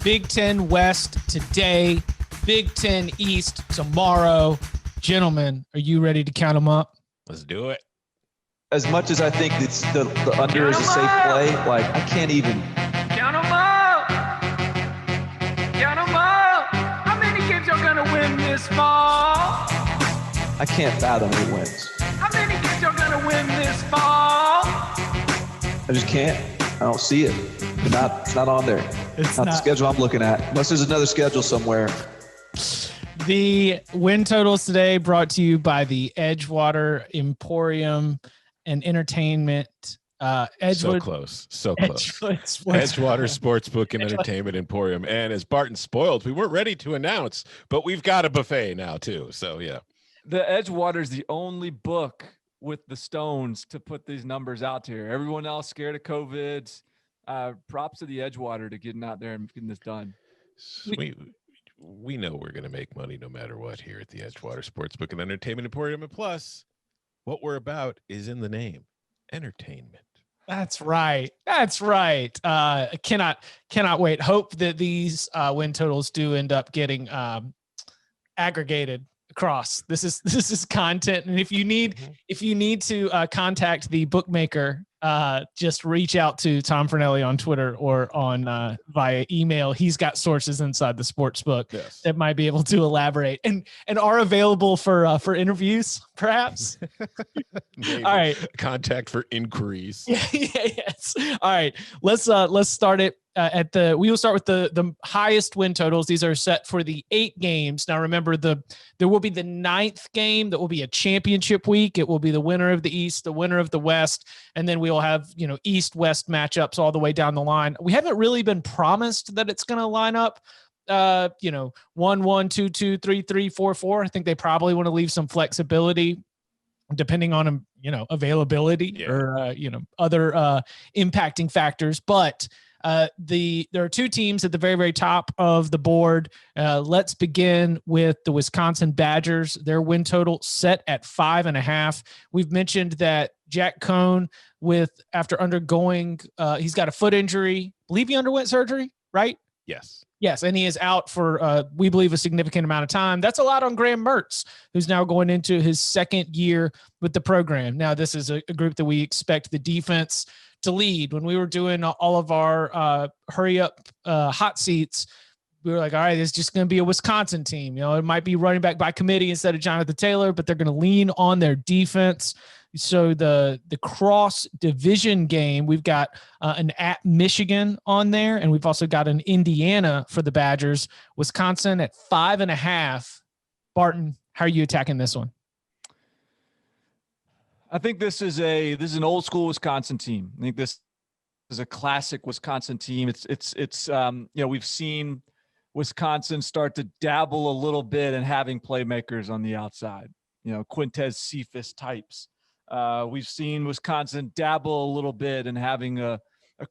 Big Ten West today, Big Ten East tomorrow. Gentlemen, are you ready to count them up? Let's do it. As much as I think it's the under is a safe play, like I can't even. Count them up. Count them up. How many games y'all gonna win this fall? I can't fathom 8 wins. How many games y'all gonna win this fall? I just can't. I don't see it. It's not on there. It's not the schedule I'm looking at. Unless there's another schedule somewhere. The win totals today brought to you by the Edgewater Emporium and Entertainment. So close. Edgewater Sportsbook and Entertainment Emporium. And as Barton spoiled, we weren't ready to announce, but we've got a buffet now too. So yeah. The Edgewater is the only book with the stones to put these numbers out here. Everyone else scared of COVID. Props to the Edgewater to getting out there and getting this done. We know we're going to make money no matter what here at the Edgewater Sportsbook and Entertainment Emporium. And plus, what we're about is in the name, entertainment. That's right. Cannot wait. Hope that these win totals do end up getting aggregated across. This is content, and if you need to contact the bookmaker, just reach out to Tom Fernelli on Twitter or on via email. He's got sources inside the sports book that might be able to elaborate and are available for interviews, perhaps. Maybe. All right, contact for inquiries. Yes. All right, let's start it. We will start with the highest win totals. These are set for the 8 games. Now, remember, there will be the 9th game that will be a championship week. It will be the winner of the East, the winner of the West, and then we will have East-West matchups all the way down the line. We haven't really been promised that it's going to line up 1-1, 2-2, 3-3, 4-4. I think they probably want to leave some flexibility depending on availability or other impacting factors, but there are 2 teams at the very, very top of the board. Let's begin with the Wisconsin Badgers. Their win total set at 5.5. We've mentioned that Jack Cohn, after undergoing, he's got a foot injury. I believe he underwent surgery, right? Yes, and he is out for, we believe, a significant amount of time. That's a lot on Graham Mertz, who's now going into his 2nd year with the program. Now, this is a group that we expect the defense to lead. When we were doing all of our hurry up hot seats, we were like, all right, it's just going to be a Wisconsin team. It might be running back by committee instead of Jonathan Taylor, but they're going to lean on their defense. So the cross division game, we've got an at Michigan on there, and we've also got an Indiana for the Badgers. Wisconsin at 5.5. Barton, how are you attacking this one? I think this is an old school Wisconsin team. I think this is a classic Wisconsin team. It's we've seen Wisconsin start to dabble a little bit in having playmakers on the outside. Quintez Cephas types. We've seen Wisconsin dabble a little bit in having a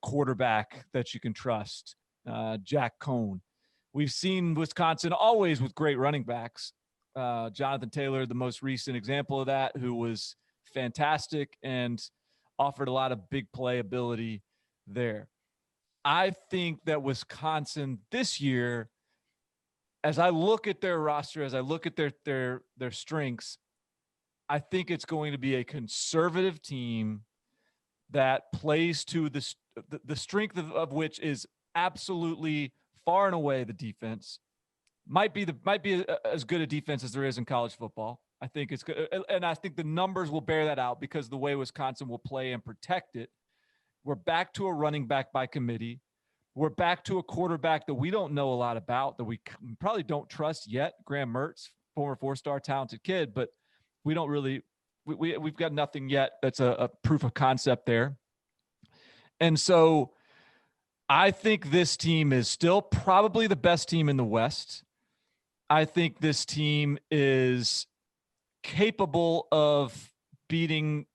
quarterback that you can trust, Jack Cohn. We've seen Wisconsin always with great running backs. Jonathan Taylor, the most recent example of that, who was fantastic and offered a lot of big play ability there. I think that Wisconsin this year, as I look at their roster, as I look at their strengths, I think it's going to be a conservative team that plays to the strength of which is absolutely far and away the defense. Might be as good a defense as there is in college football. I think it's good, and I think the numbers will bear that out because the way Wisconsin will play and protect it. We're back to a running back by committee. We're back to a quarterback that we don't know a lot about, that we probably don't trust yet. Graham Mertz, former 4-star talented kid, but we don't really we've got nothing yet that's a proof of concept there. And so I think this team is still probably the best team in the West. I think this team is capable of beating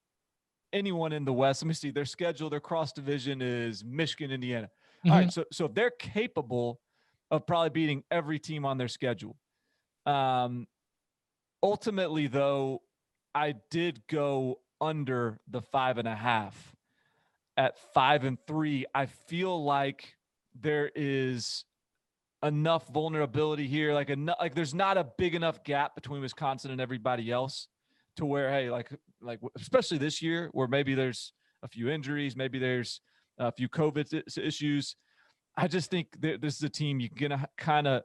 anyone in the West. Let me see. Their schedule, their cross division is Michigan, Indiana. Mm-hmm. All right. So they're capable of probably beating every team on their schedule. Ultimately, though, I did go under the 5.5 at 5-3. I feel like there is enough vulnerability here, like there's not a big enough gap between Wisconsin and everybody else to where, hey, like especially this year where maybe there's a few injuries, maybe there's a few COVID issues. I just think this is a team you can kind of,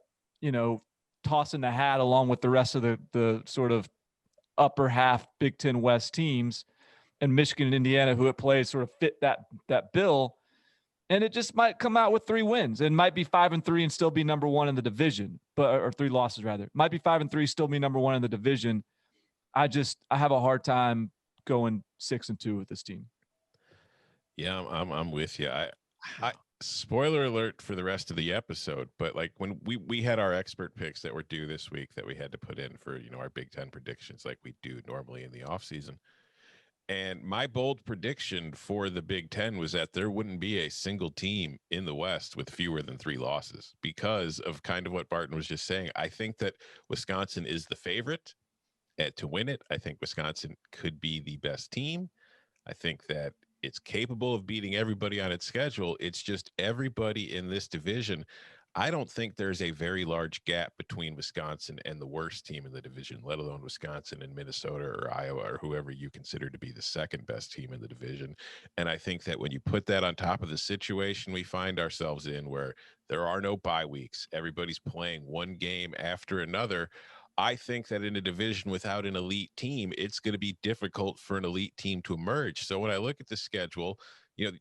toss in the hat along with the rest of the sort of upper half Big Ten West teams, and Michigan and Indiana, who it plays, sort of fit that bill. And it just might come out with 3 wins and might be 5-3 and still be number 1 in the division, or 3 losses rather. Might be 5-3, still be number 1 in the division. I have a hard time going 6-2 with this team. Yeah, I'm with you. I spoiler alert for the rest of the episode, but like when we had our expert picks that were due this week that we had to put in for, our Big Ten predictions like we do normally in the off season. And my bold prediction for the Big Ten was that there wouldn't be a single team in the West with fewer than 3 losses because of kind of what Barton was just saying. I think that Wisconsin is the favorite to win it. I think Wisconsin could be the best team. I think that it's capable of beating everybody on its schedule. It's just everybody in this division. I don't think there's a very large gap between Wisconsin and the worst team in the division, let alone Wisconsin and Minnesota or Iowa or whoever you consider to be the second best team in the division. And I think that when you put that on top of the situation we find ourselves in where there are no bye weeks, everybody's playing one game after another, I think that in a division without an elite team, it's going to be difficult for an elite team to emerge. So when I look at the schedule,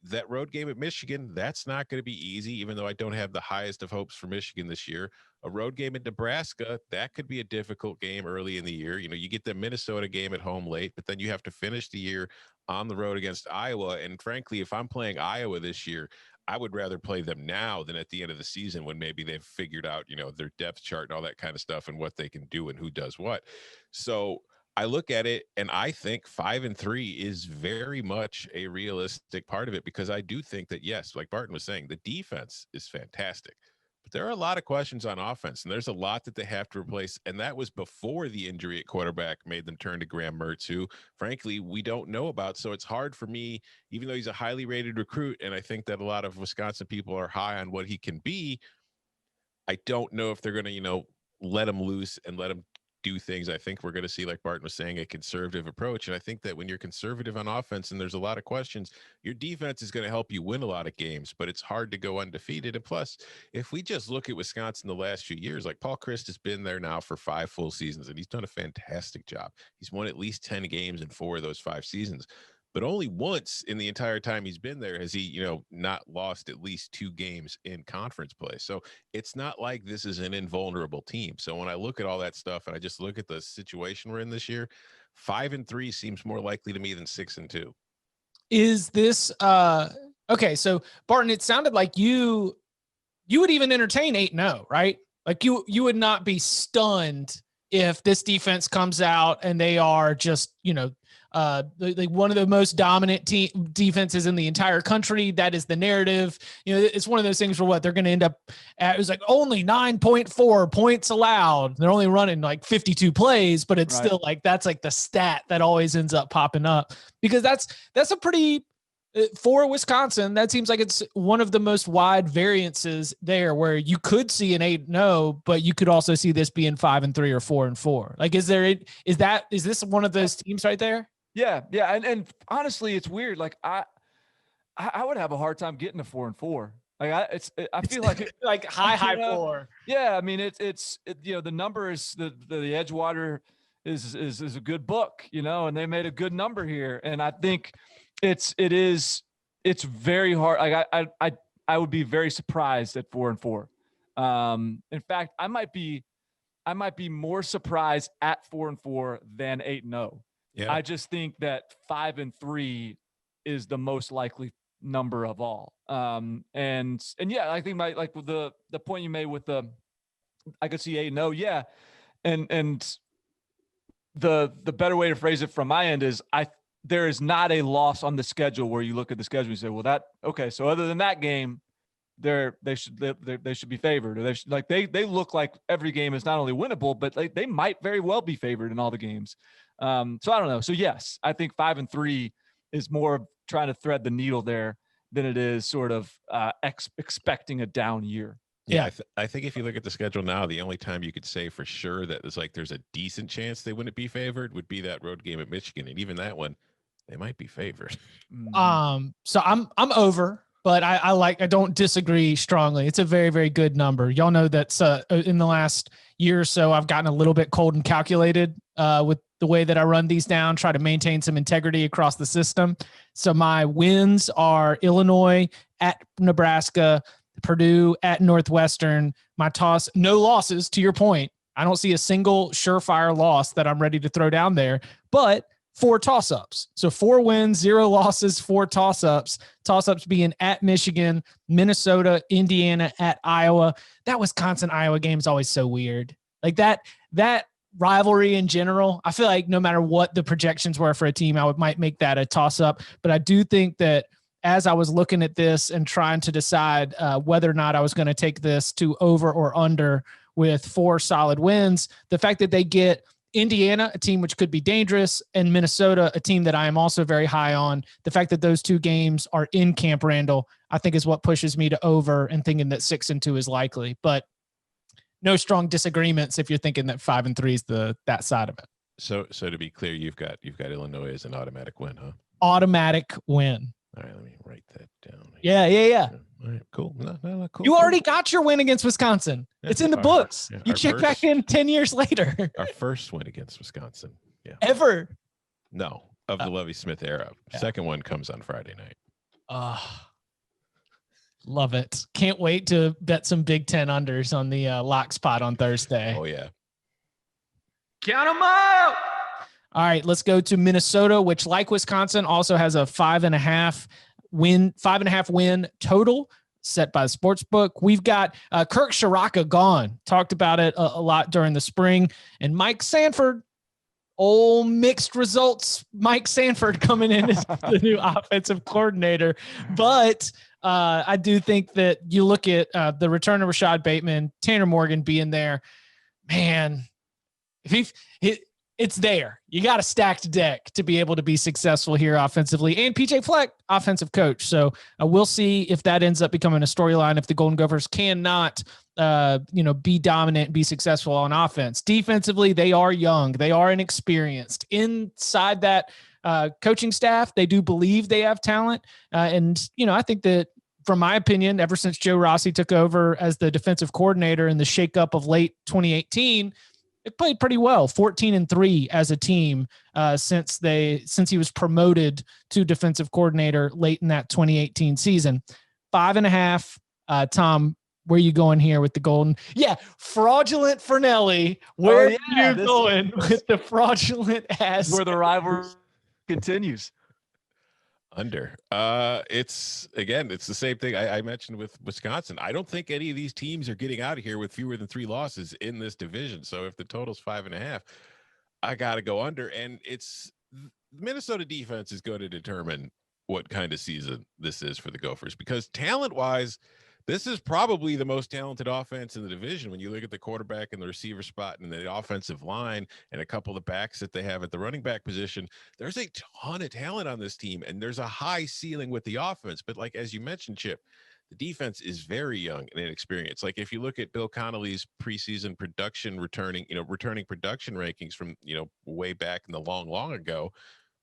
that road game at Michigan, that's not going to be easy, even though I don't have the highest of hopes for Michigan this year. A road game at Nebraska, that could be a difficult game early in the year. You get the Minnesota game at home late, but then you have to finish the year on the road against Iowa. And frankly, if I'm playing Iowa this year, I would rather play them now than at the end of the season when maybe they've figured out, their depth chart and all that kind of stuff and what they can do and who does what. So I look at it and I think 5-3 is very much a realistic part of it because I do think that, yes, like Barton was saying, the defense is fantastic. But there are a lot of questions on offense, and there's a lot that they have to replace. And that was before the injury at quarterback made them turn to Graham Mertz, who, frankly, we don't know about. So it's hard for me, even though he's a highly rated recruit, and I think that a lot of Wisconsin people are high on what he can be, I don't know if they're going to, let him loose and let him do things. I think we're going to see, like Barton was saying, a conservative approach. And I think that when you're conservative on offense and there's a lot of questions, your defense is going to help you win a lot of games, but it's hard to go undefeated. And plus, if we just look at Wisconsin the last few years, like Paul Chryst has been there now for 5 full seasons and he's done a fantastic job. He's won at least 10 games in 4 of those 5 seasons. But only once in the entire time he's been there has he, not lost at least 2 games in conference play. So it's not like this is an invulnerable team. So when I look at all that stuff and I just look at the situation we're in this year, 5-3 seems more likely to me than 6-2. Is this okay? So Barton, it sounded like you would even entertain 8-0, right? Like you would not be stunned if this defense comes out and they are just, like one of the most dominant defenses in the entire country. That is the narrative. It's one of those things where they're going to end up at, it was like only 9.4 points allowed. They're only running like 52 plays, but it's still like, that's like the stat that always ends up popping up because that's a pretty, for Wisconsin, that seems like it's one of the most wide variances there where you could see an 8-0, but you could also see this being 5-3 or 4-4. Like, is this one of those teams right there? Yeah. And honestly, it's weird. Like I would have a hard time getting to 4-4. Like I feel like it, like high 4. Yeah. I mean, it's the number is the Edgewater is a good book, and they made a good number here. And I think it's very hard. Like I would be very surprised at 4-4. In fact, I might be more surprised at 4-4 than 8-0. Yeah. I just think that 5-3 is the most likely number of all. And yeah, I think like with the point you made with I could see 8-0. Yeah. And the better way to phrase it from my end is there is not a loss on the schedule where you look at the schedule and you say, well, so other than that game, they should be favored, or they look like every game is not only winnable, but they might very well be favored in all the games. So I don't know. So yes, I think 5-3 is more trying to thread the needle there than it is sort of expecting a down year. Yeah. I think if you look at the schedule now, the only time you could say for sure that there's a decent chance they wouldn't be favored would be that road game at Michigan. And even that one, they might be favored. So I'm over, but I don't disagree strongly. It's a very, very good number. Y'all know that's in the last year or so, I've gotten a little bit cold and calculated with the way that I run these down, try to maintain some integrity across the system. So my wins are Illinois at Nebraska, Purdue at Northwestern. My toss, no losses, to your point. I don't see a single surefire loss that I'm ready to throw down there, but 4 toss-ups. So 4 wins, 0 losses, 4 toss-ups. Toss-ups being at Michigan, Minnesota, Indiana, at Iowa. That Wisconsin-Iowa game is always so weird. Like that rivalry in general, I feel like no matter what the projections were for a team, might make that a toss-up. But I do think that as I was looking at this and trying to decide whether or not I was going to take this to over or under with 4 solid wins, the fact that they get Indiana, a team which could be dangerous, and Minnesota, a team that I am also very high on, the fact that those 2 games are in Camp Randall, I think is what pushes me to over and thinking that 6-2 is likely. But no strong disagreements if you're thinking that 5-3 is that side of it. So to be clear, you've got Illinois as an automatic win, huh? Automatic win. All right, let me write that down. Yeah. All right, cool. No, cool. You already got your win against Wisconsin. It's in the books. You check back in 10 years later. Our first win against Wisconsin. Yeah. Ever? No, of the Lovie Smith era. Yeah. Second one comes on Friday night. Love it. Can't wait to bet some Big Ten unders on the lock spot on Thursday. Oh, yeah. Count them out. All right, let's go to Minnesota, which, like Wisconsin, also has a 5.5 win total set by the sports book. We've got Kirk Shiraka gone. Talked about it a lot during the spring. And Mike Sanford, old mixed results. Mike Sanford coming in as the new offensive coordinator. But I do think that you look at the return of Rashad Bateman, Tanner Morgan being there. Man, if it's there. You got a stacked deck to be able to be successful here offensively. And PJ Fleck, offensive coach. So we'll see if that ends up becoming a storyline if the Golden Gophers cannot, be dominant, be successful on offense. Defensively, they are young. They are inexperienced. Inside that coaching staff, they do believe they have talent. And I think that, from my opinion, ever since Joe Rossi took over as the defensive coordinator in the shakeup of late 2018, it played pretty well, 14-3 as a team since he was promoted to defensive coordinator late in that 2018 season. 5.5. Tom, where are you going here with the Golden? Yeah, fraudulent Fernelli. Where are you going with the fraudulent ass? Where the rivalry continues. Under. It's the same thing I mentioned with Wisconsin. I don't think any of these teams are getting out of here with fewer than 3 losses in this division. So if the total's 5.5, I got to go under. And it's Minnesota defense is going to determine what kind of season this is for the Gophers, because talent-wise, this is probably the most talented offense in the division. When you look at the quarterback and the receiver spot and the offensive line and a couple of the backs that they have at the running back position, there's a ton of talent on this team, and there's a high ceiling with the offense. But like, as you mentioned, Chip, the defense is very young and inexperienced. Like, if you look at Bill Connolly's preseason returning production rankings from, way back in the long ago,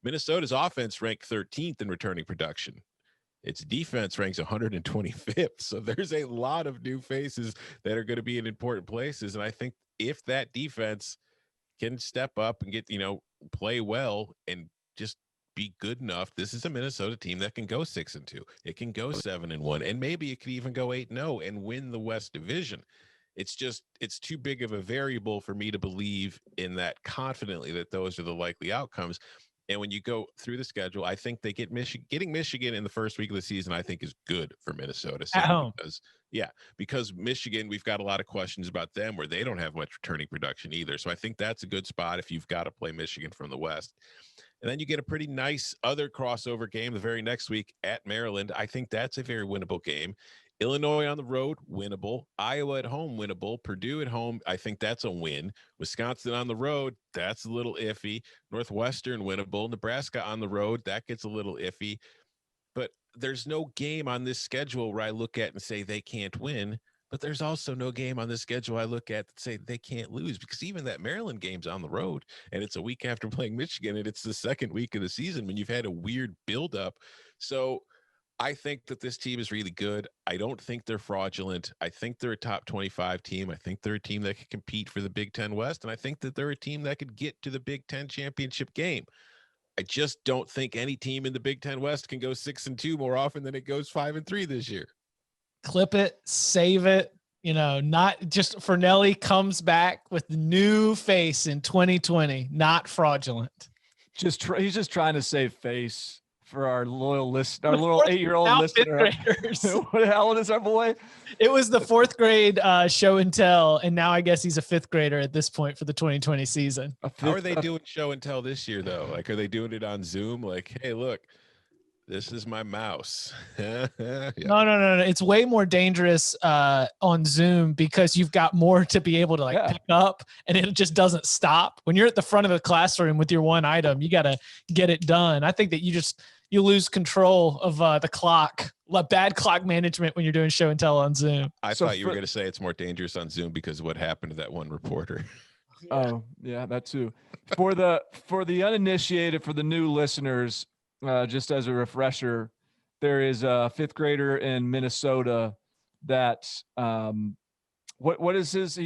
Minnesota's offense ranked 13th in returning production. Its defense ranks 125th. So there's a lot of new faces that are going to be in important places. And I think if that defense can step up and get, play well and just be good enough, this is a Minnesota team that can go 6-2. It can go 7-1, and maybe it could even go 8-0 and win the West Division. It's too big of a variable for me to believe in that confidently that those are the likely outcomes. And when you go through the schedule, I think they getting Michigan in the first week of the season, I think, is good for Minnesota. At home. Because Michigan, we've got a lot of questions about them where they don't have much returning production either. So I think that's a good spot if you've got to play Michigan from the West. And then you get a pretty nice other crossover game the very next week at Maryland. I think that's a very winnable game. Illinois on the road, winnable. Iowa at home, winnable. Purdue at home, I think that's a win. Wisconsin on the road, that's a little iffy. Northwestern, winnable. Nebraska on the road, that gets a little iffy. But there's no game on this schedule where I look at and say they can't win. but there's also no game on the schedule I look at that say they can't lose, because even that Maryland game's on the road and it's a week after playing Michigan and it's the second week of the season when you've had a weird buildup. So I think that this team is really good. I don't think they're fraudulent. I think they're a top 25 team. I think they're a team that could compete for the Big Ten West. And I think that they're a team that could get to the Big Ten championship game. I just don't think any team in the Big Ten West can go 6-2 more often than it goes 5-3 this year. Clip it, save it. Not just Fernelli comes back with the new face in 2020, not fraudulent. He's just trying to save face for our loyal listener, our little 8-year-old listener. How old is our boy? It was the 4th grade show and tell, and now I guess he's a 5th grader at this point for the 2020 season. How are they doing show and tell this year, though? Like, are they doing it on Zoom? Like, hey, look, this is my mouse. Yeah. No. It's way more dangerous on Zoom because you've got more to be able to pick up, and it just doesn't stop. When you're at the front of the classroom with your one item, you got to get it done. I think that you lose control of the clock, bad clock management when you're doing show and tell on Zoom. I thought you were going to say it's more dangerous on Zoom because of what happened to that one reporter. Oh, yeah, that too. For the uninitiated, for the new listeners, just as a refresher, there is a 5th grader in Minnesota that what is his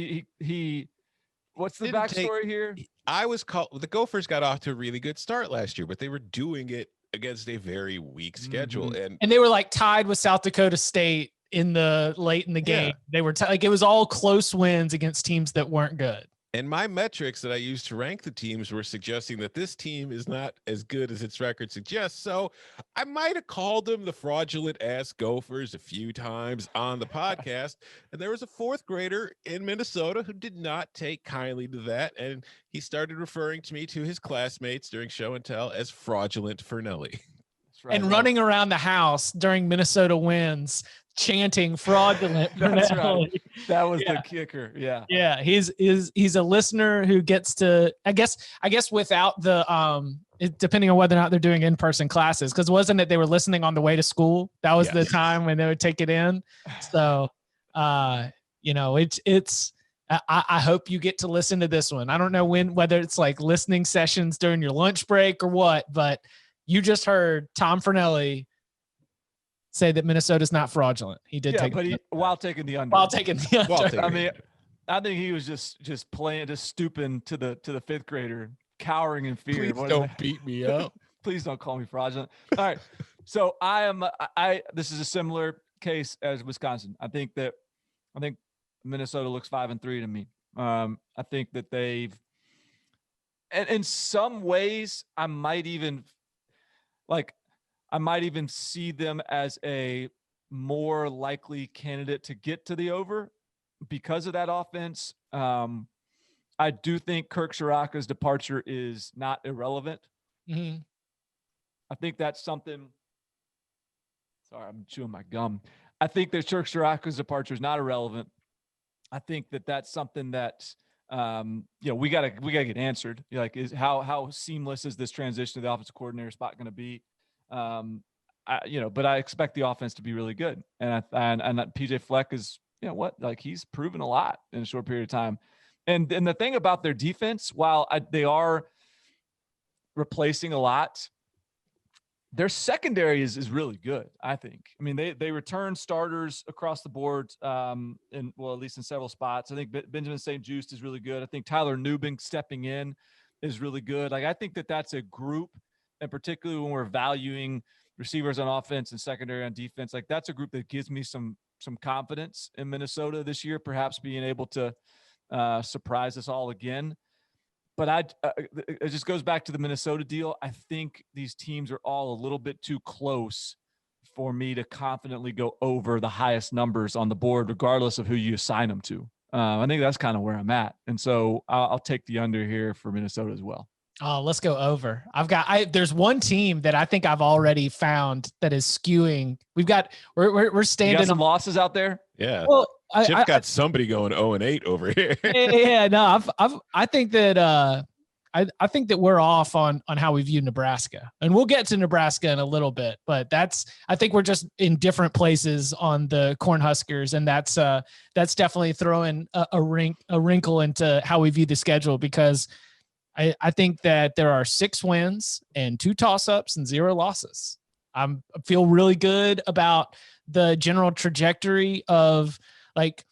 what's the backstory here? The Gophers got off to a really good start last year, but they were doing it against a very weak schedule. Mm-hmm. And they were tied with South Dakota State late in the game. Yeah. They were it was all close wins against teams that weren't good. And my metrics that I used to rank the teams were suggesting that this team is not as good as its record suggests. So I might have called them the fraudulent ass Gophers a few times on the podcast. And there was a 4th grader in Minnesota who did not take kindly to that. And he started referring to me to his classmates during show and tell as fraudulent Fernelli. Right. And running around the house during Minnesota wins, chanting fraudulent. That's right. That was the kicker. Yeah. Yeah. He's a listener who gets to, I guess without the, depending on whether or not they're doing in-person classes, because wasn't it they were listening on the way to school? That was the time when they would take it in. So, it's, I hope you get to listen to this one. I don't know whether it's listening sessions during your lunch break or what, but you just heard Tom Fernelli say that Minnesota's not fraudulent. He did while taking the under. I mean, I think he was just playing, just stooping to the 5th grader, cowering in fear. Please don't beat me up. Please don't call me fraudulent. All right. So this is a similar case as Wisconsin. I think Minnesota looks 5-3 to me. I think that they've, and in some ways I might even see them as a more likely candidate to get to the over because of that offense. I do think Kirk Ciarrocca's departure is not irrelevant. Mm-hmm. I think that's something. Sorry, I'm chewing my gum. I think that Kirk Ciarrocca's departure is not irrelevant. I think that that's something that we gotta get answered. Is how seamless is this transition to the offensive coordinator spot going to be? But I expect the offense to be really good, and PJ Fleck is, he's proven a lot in a short period of time. And the thing about their defense, while they are replacing a lot, their secondary is really good, I think. I mean, they return starters across the board, at least in several spots. I think Benjamin St. Juste is really good. I think Tyler Nubin stepping in is really good. I think that's a group, and particularly when we're valuing receivers on offense and secondary on defense, that's a group that gives me some confidence in Minnesota this year, perhaps being able to surprise us all again. But it just goes back to the Minnesota deal. I think these teams are all a little bit too close for me to confidently go over the highest numbers on the board, regardless of who you assign them to. I think that's kind of where I'm at. And so I'll take the under here for Minnesota as well. Oh, let's go over. There's one team that I think I've already found that is skewing. We're standing. You got some losses out there? Yeah. Well, Chip got somebody going 0-8 over here. Yeah, no, I think that I think that we're off on how we view Nebraska, and we'll get to Nebraska in a little bit, but I think we're just in different places on the Cornhuskers, and that's definitely throwing a wrinkle into how we view the schedule, because I think that there are 6 wins and 2 toss-ups and 0 losses. I feel really good about the general trajectory of like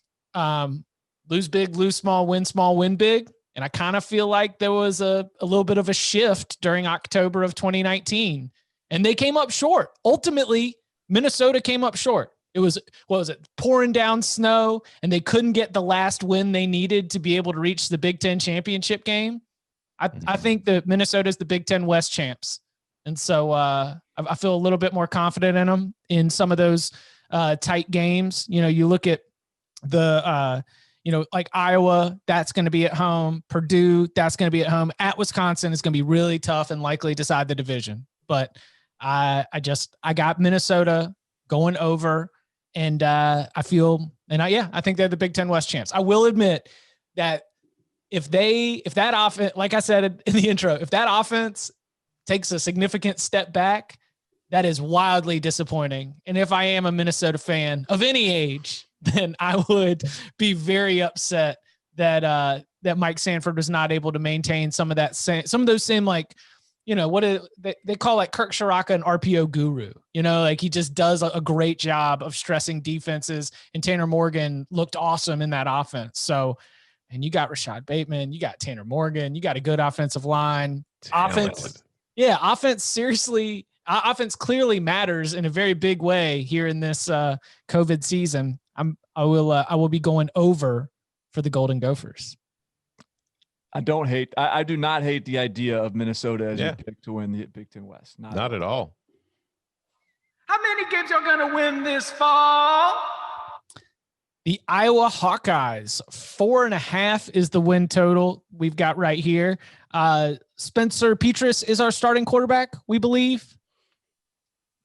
lose big, lose small, win big. And I kind of feel like there was a little bit of a shift during October of 2019, and they came up short. Ultimately, Minnesota came up short. It was, what was it, pouring down snow, and they couldn't get the last win they needed to be able to reach the Big Ten championship game. I think that Minnesota is the Big Ten West champs. And so I feel a little bit more confident in them in some of those tight games. You know, you look at the like Iowa, that's going to be at home. Purdue, that's going to be at home. At Wisconsin is going to be really tough and likely decide the division. But I got Minnesota going over, and I think they're the Big Ten West champs. I will admit that if that offense, like I said in the intro, if that offense takes a significant step back, that is wildly disappointing. And if I am a Minnesota fan of any age, then I would be very upset that Mike Sanford was not able to maintain some of those same, like, you know, they call like Kirk Shiraka an RPO guru, you know, like he just does a great job of stressing defenses, and Tanner Morgan looked awesome in that offense. So, and you got Rashad Bateman, you got Tanner Morgan, you got a good offensive line. Offense clearly matters in a very big way here in this COVID season. I will be going over for the Golden Gophers. I do not hate the idea of Minnesota as your pick to win the Big Ten West. Not at all. How many games y'all gonna win this fall? The Iowa Hawkeyes, 4.5 is the win total we've got right here. Spencer Petras is our starting quarterback, we believe.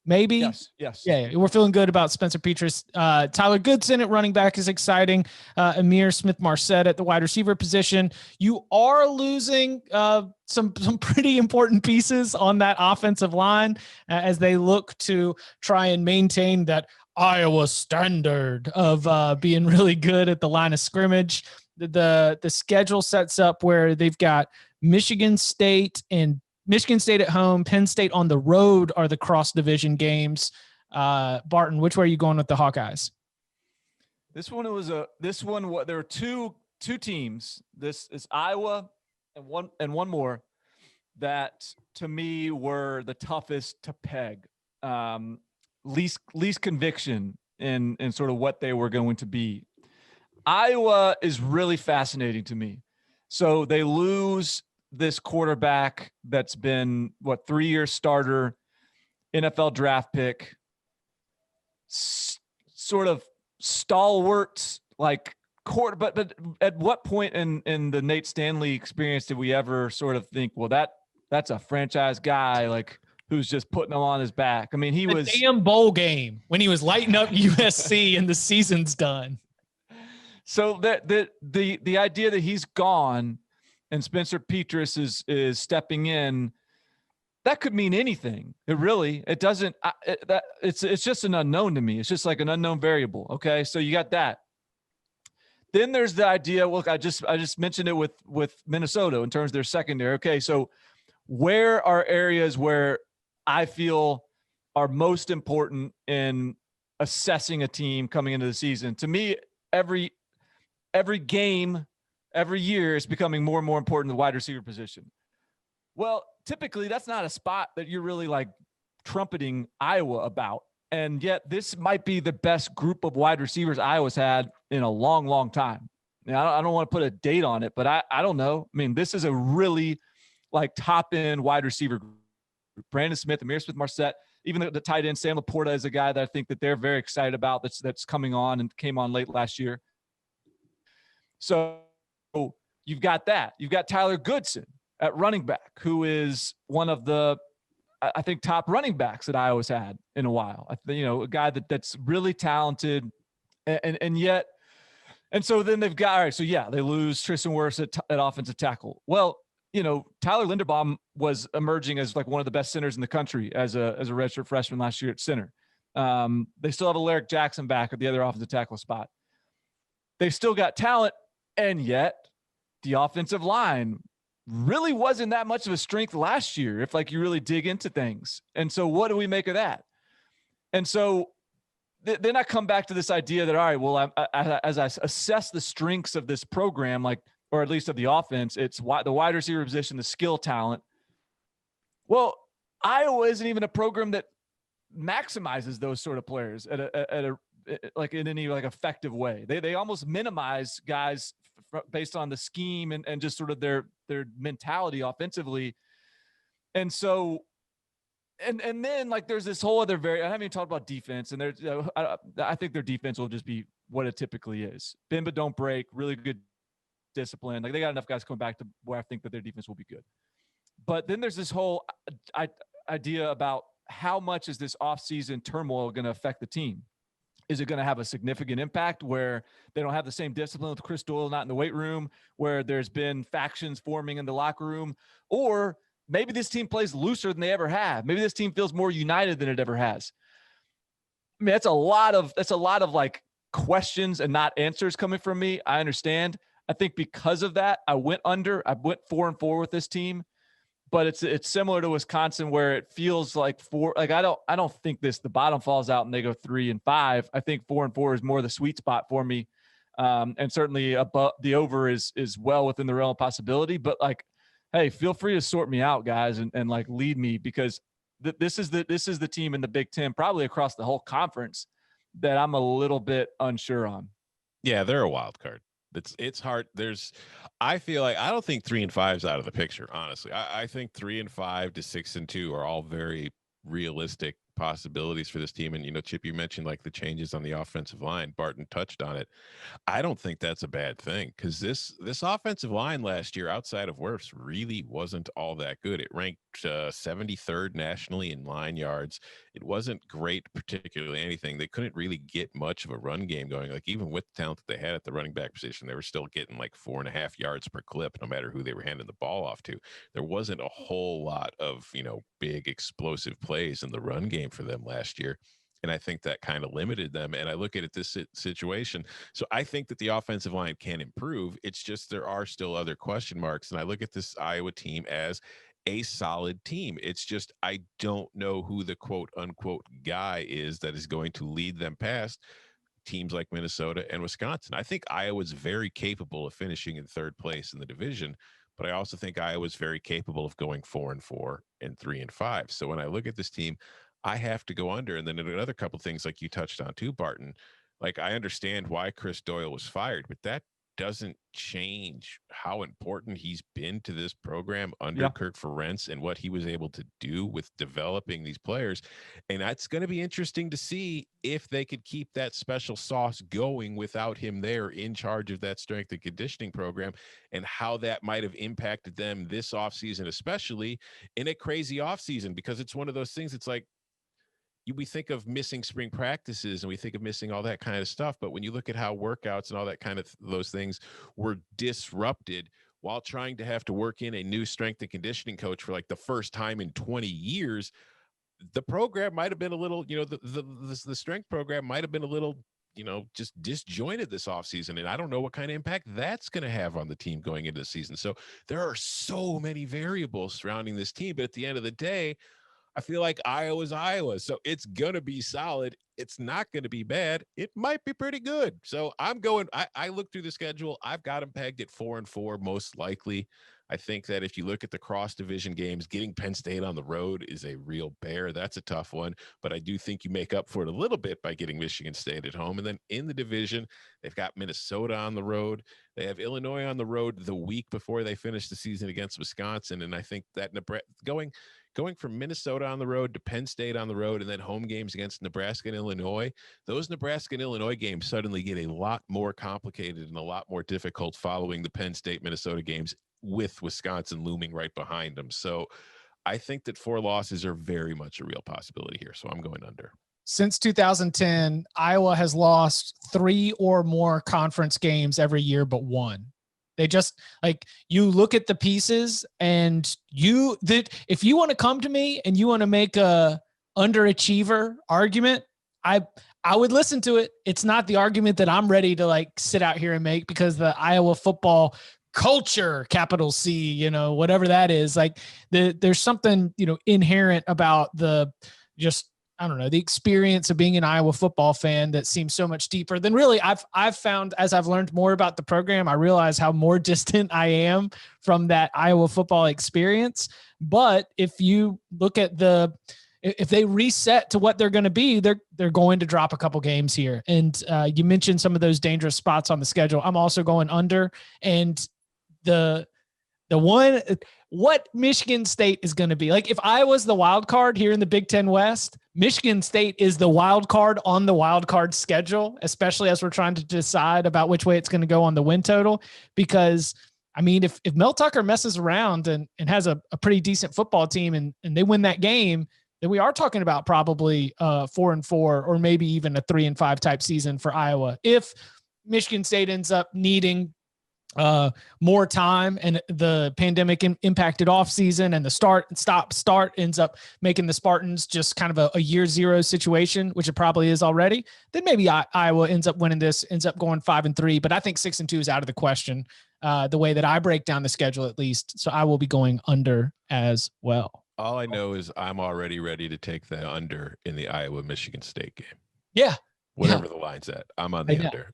Maybe. Yes. Yeah, we're feeling good about Spencer Petras. Tyler Goodson at running back is exciting. Amir Smith-Marset at the wide receiver position. You are losing some pretty important pieces on that offensive line as they look to try and maintain that Iowa standard of being really good at the line of scrimmage. The schedule sets up where they've got Michigan State at home, Penn State on the road are the cross division games. Barton, which way are you going with the Hawkeyes? There were two teams. This is Iowa and one more that to me were the toughest to peg. Least conviction in sort of what they were going to be. Iowa is really fascinating to me. So they lose this quarterback that's been 3-year starter, NFL draft pick, sort of stalwart, like quarter. But at what point in the Nate Stanley experience did we ever sort of think, well, that's a franchise guy, like who's just putting them on his back? I mean, he was damn bowl game when he was lighting up USC and the season's done. So the idea that he's gone and Spencer Petras is stepping in, that could mean anything. It doesn't. It's just an unknown to me. It's just like an unknown variable. Okay, so you got that. Then there's the idea. Look, I just mentioned it with Minnesota in terms of their secondary. Okay, so where are areas where I feel are most important in assessing a team coming into the season? To me, every game, every year is becoming more and more important, the wide receiver position. Well, typically that's not a spot that you're really like trumpeting Iowa about. And yet this might be the best group of wide receivers Iowa's had in a long, long time. Now, I don't want to put a date on it, but I don't know. I mean, this is a really like top end wide receiver group. Brandon Smith, Amir Smith-Marset, even the tight end, Sam Laporta is a guy that I think that they're very excited about that's coming on and came on late last year. So you've got that. You've got Tyler Goodson at running back, who is one of the, I think, top running backs that Iowa's had in a while. A guy that's really talented, and yet, and so then they've got, all right, so yeah, they lose Tristan Wirfs at offensive tackle. Well, Tyler Linderbaum was emerging as like one of the best centers in the country as a redshirt freshman last year at center. They still have Alaric Jackson back at the other offensive tackle spot. They've still got talent, and yet the offensive line really wasn't that much of a strength last year, if like you really dig into things. And so what do we make of that? And so then I come back to this idea that, all right, well, as I assess the strengths of this program, like, or at least of the offense, it's the wide receiver position, the skill talent. Well, Iowa isn't even a program that maximizes those sort of players at a like in any like effective way. They almost minimize guys based on the scheme and just sort of their mentality offensively. And so, and then like there's this whole other I haven't even talked about defense, and there's I think their defense will just be what it typically is. Bend but don't break, really good discipline. Like they got enough guys coming back to where I think that their defense will be good. But then there's this whole idea about how much is this offseason turmoil going to affect the team? Is it going to have a significant impact where they don't have the same discipline with Chris Doyle not in the weight room, where there's been factions forming in the locker room? Or maybe this team plays looser than they ever have. Maybe this team feels more united than it ever has. I mean, that's a lot of like questions and not answers coming from me. I understand. I think because of that, I went 4-4 with this team. But it's similar to Wisconsin, where it feels like I don't think the bottom falls out and they go 3-5. I think 4-4 is more the sweet spot for me, and certainly above the over is well within the realm of possibility. But like, hey, feel free to sort me out, guys, and like lead me, because this is the team in the Big Ten, probably across the whole conference, that I'm a little bit unsure on. Yeah, they're a wild card. It's hard. I feel like I don't think 3-5 is out of the picture, honestly. I think 3-5 to 6-2 are all very realistic possibilities for this team. And, Chip, you mentioned like the changes on the offensive line. Barton touched on it. I don't think that's a bad thing, because this offensive line last year, outside of Wirfs, really wasn't all that good. It ranked 73rd nationally in line yards. It wasn't great, particularly anything. They couldn't really get much of a run game going. Like even with the talent that they had at the running back position, they were still getting like 4.5 yards per clip, no matter who they were handing the ball off to. There wasn't a whole lot of, big explosive plays in the run game for them last year. And I think that kind of limited them. And I look at this situation. So I think that the offensive line can improve. It's just there are still other question marks. And I look at this Iowa team as a solid team. It's just I don't know who the quote unquote guy is that is going to lead them past teams like Minnesota and Wisconsin. I think Iowa's very capable of finishing in third place in the division, but I also think Iowa's very capable of going 4-4 and 3-5. So when I look at this team, I have to go under. And then another couple of things like you touched on too, Barton, like I understand why Chris Doyle was fired, but that doesn't change how important he's been to this program under Kirk Ferentz and what he was able to do with developing these players. And that's going to be interesting to see if they could keep that special sauce going without him there in charge of that strength and conditioning program, and how that might have impacted them this offseason, especially in a crazy offseason, because it's one of those things. It's like, we think of missing spring practices and we think of missing all that kind of stuff. But when you look at how workouts and all that kind of those things were disrupted while trying to have to work in a new strength and conditioning coach for like the first time in 20 years, the program might have been a little, the strength program might have been a little, just disjointed this offseason. And I don't know what kind of impact that's going to have on the team going into the season. So there are so many variables surrounding this team. But at the end of the day, I feel like Iowa's Iowa, so it's going to be solid. It's not going to be bad. It might be pretty good. So I'm going – I look through the schedule. I've got them pegged at 4-4 most likely. I think that if you look at the cross-division games, getting Penn State on the road is a real bear. That's a tough one. But I do think you make up for it a little bit by getting Michigan State at home. And then in the division, they've got Minnesota on the road. They have Illinois on the road the week before they finish the season against Wisconsin. And I think that going from Minnesota on the road to Penn State on the road and then home games against Nebraska and Illinois, those Nebraska and Illinois games suddenly get a lot more complicated and a lot more difficult following the Penn State, Minnesota games with Wisconsin looming right behind them. So I think that 4 losses are very much a real possibility here. So I'm going under. Since 2010, Iowa has lost 3 or more conference games every year but one. They just like, you look at the pieces and if you want to come to me and you want to make a underachiever argument, I would listen to it. It's not the argument that I'm ready to like sit out here and make, because the Iowa football culture, capital C, whatever that is, like there's something, inherent about the experience of being an Iowa football fan that seems so much deeper than really I've found. As I've learned more about the program, I realize how more distant I am from that Iowa football experience. But if you look at if they reset to what they're going to be, they're going to drop a couple games here. And you mentioned some of those dangerous spots on the schedule. I'm also going under. And what Michigan State is going to be like, if I was the wild card here in the Big Ten West, Michigan State is the wild card on the wild card schedule, especially as we're trying to decide about which way it's going to go on the win total. Because I mean, if Mel Tucker messes around and has a pretty decent football team and they win that game, then we are talking about probably 4-4 or maybe even a 3-5 type season for Iowa. If Michigan State ends up needing more time and the pandemic impacted off season and the start ends up making the Spartans just kind of a year zero situation, which it probably is already, then maybe Iowa ends up winning this, ends up going 5-3. But I think 6-2 is out of the question, the way that I break down the schedule, at least. So I will be going under as well. All I know is I'm already ready to take the under in the Iowa-Michigan State game. Yeah. Whatever the line's at, I'm on the under.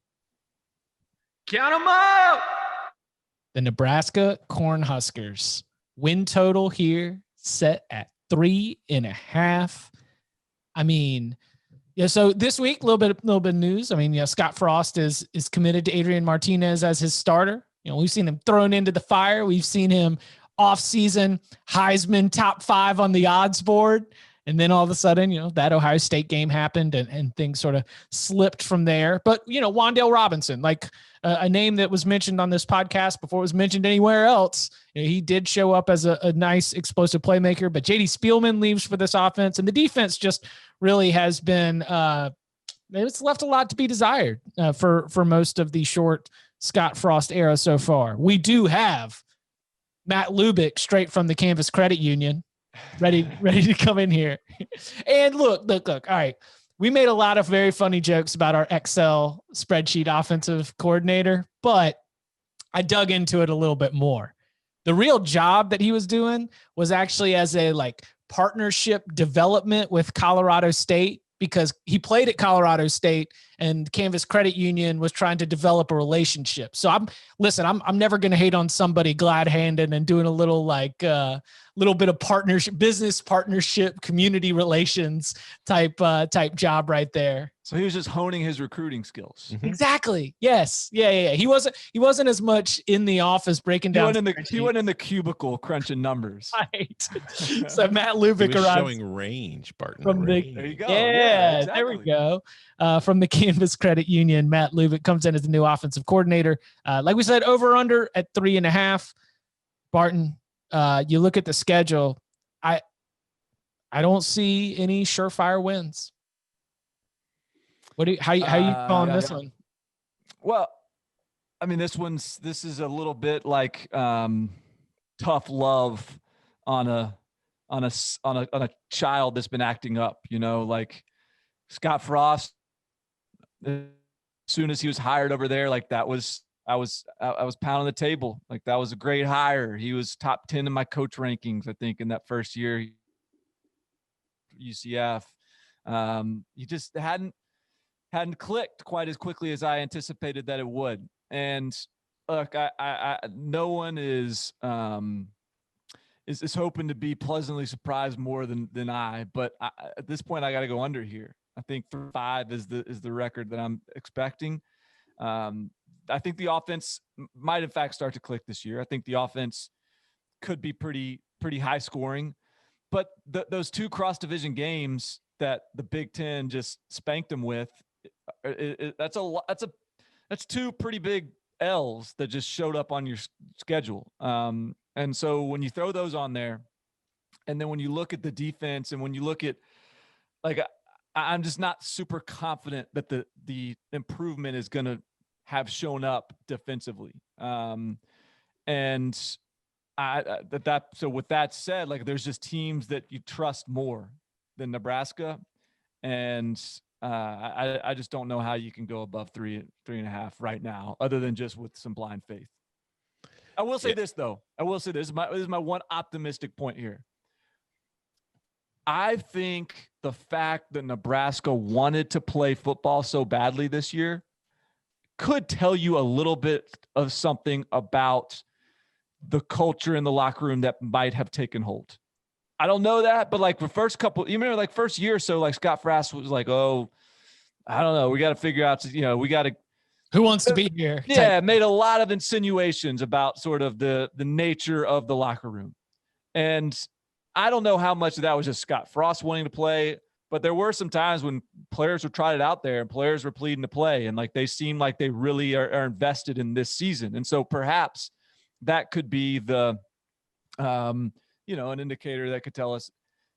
Count them up. The Nebraska Cornhuskers win total here set at 3.5. I mean, yeah. So this week, a little bit of news. I mean, Scott Frost is committed to Adrian Martinez as his starter. We've seen him thrown into the fire. We've seen him off-season Heisman top 5 on the odds board. And then all of a sudden, that Ohio State game happened and things sort of slipped from there. But, Wan'Dale Robinson, like a name that was mentioned on this podcast before it was mentioned anywhere else. He did show up as a nice explosive playmaker, but JD Spielman leaves for this offense. And the defense just really has been, it's left a lot to be desired for most of the short Scott Frost era so far. We do have Matt Lubick straight from the Canvas Credit Union, ready to come in here. And look. All right. We made a lot of very funny jokes about our Excel spreadsheet offensive coordinator, but I dug into it a little bit more. The real job that he was doing was actually as a partnership development with Colorado State, because he played at Colorado State and Canvas Credit Union was trying to develop a relationship. So I'm never going to hate on somebody glad-handed and doing a little bit of partnership, business partnership, community relations type job right there. So he was just honing his recruiting skills. Mm-hmm. Exactly. Yes. Yeah. He wasn't as much in the office breaking down. He went in the cubicle crunching numbers. Right. So Matt Lubick arrives showing range, Barton. From range. the, there you go. Yeah, exactly. There we go. From the Canvas Credit Union, Matt Lubick comes in as the new offensive coordinator. Like we said, over under at 3.5. Barton, you look at the schedule. I don't see any surefire wins. How you calling this one? Well, I mean, this is a little bit like tough love on a child that's been acting up. Like Scott Frost. As soon as he was hired over there, I was pounding the table. Like, that was a great hire. He was top 10 in my coach rankings, I think, in that first year. UCF. He just hadn't clicked quite as quickly as I anticipated that it would. And look, I no one is hoping to be pleasantly surprised more than I. But at this point, I got to go under here. I think 5 is the record that I'm expecting. I think the offense might in fact start to click this year. I think the offense could be pretty high scoring, but those 2 cross division games that the Big Ten just spanked them with, that's 2 pretty big L's that just showed up on your schedule. And so when you throw those on there, and then when you look at the defense, and when you look at, I'm just not super confident that the improvement is going to have shown up defensively. And so with that said, like there's just teams that you trust more than Nebraska. And I just don't know how you can go above 3.5 right now, other than just with some blind faith. I will say this though. This is my one optimistic point here. I think the fact that Nebraska wanted to play football so badly this year could tell you a little bit of something about the culture in the locker room that might have taken hold. I don't know that, but like the first couple, you remember like first year or so, like Scott Frost was like, oh, I don't know. We got to figure out, we got to. Who wants to be here? Yeah, made a lot of insinuations about sort of the nature of the locker room. And I don't know how much of that was just Scott Frost wanting to play, but there were some times when players were trying it out there and players were pleading to play, and like they seem like they really are invested in this season. And so perhaps that could be the, an indicator that could tell us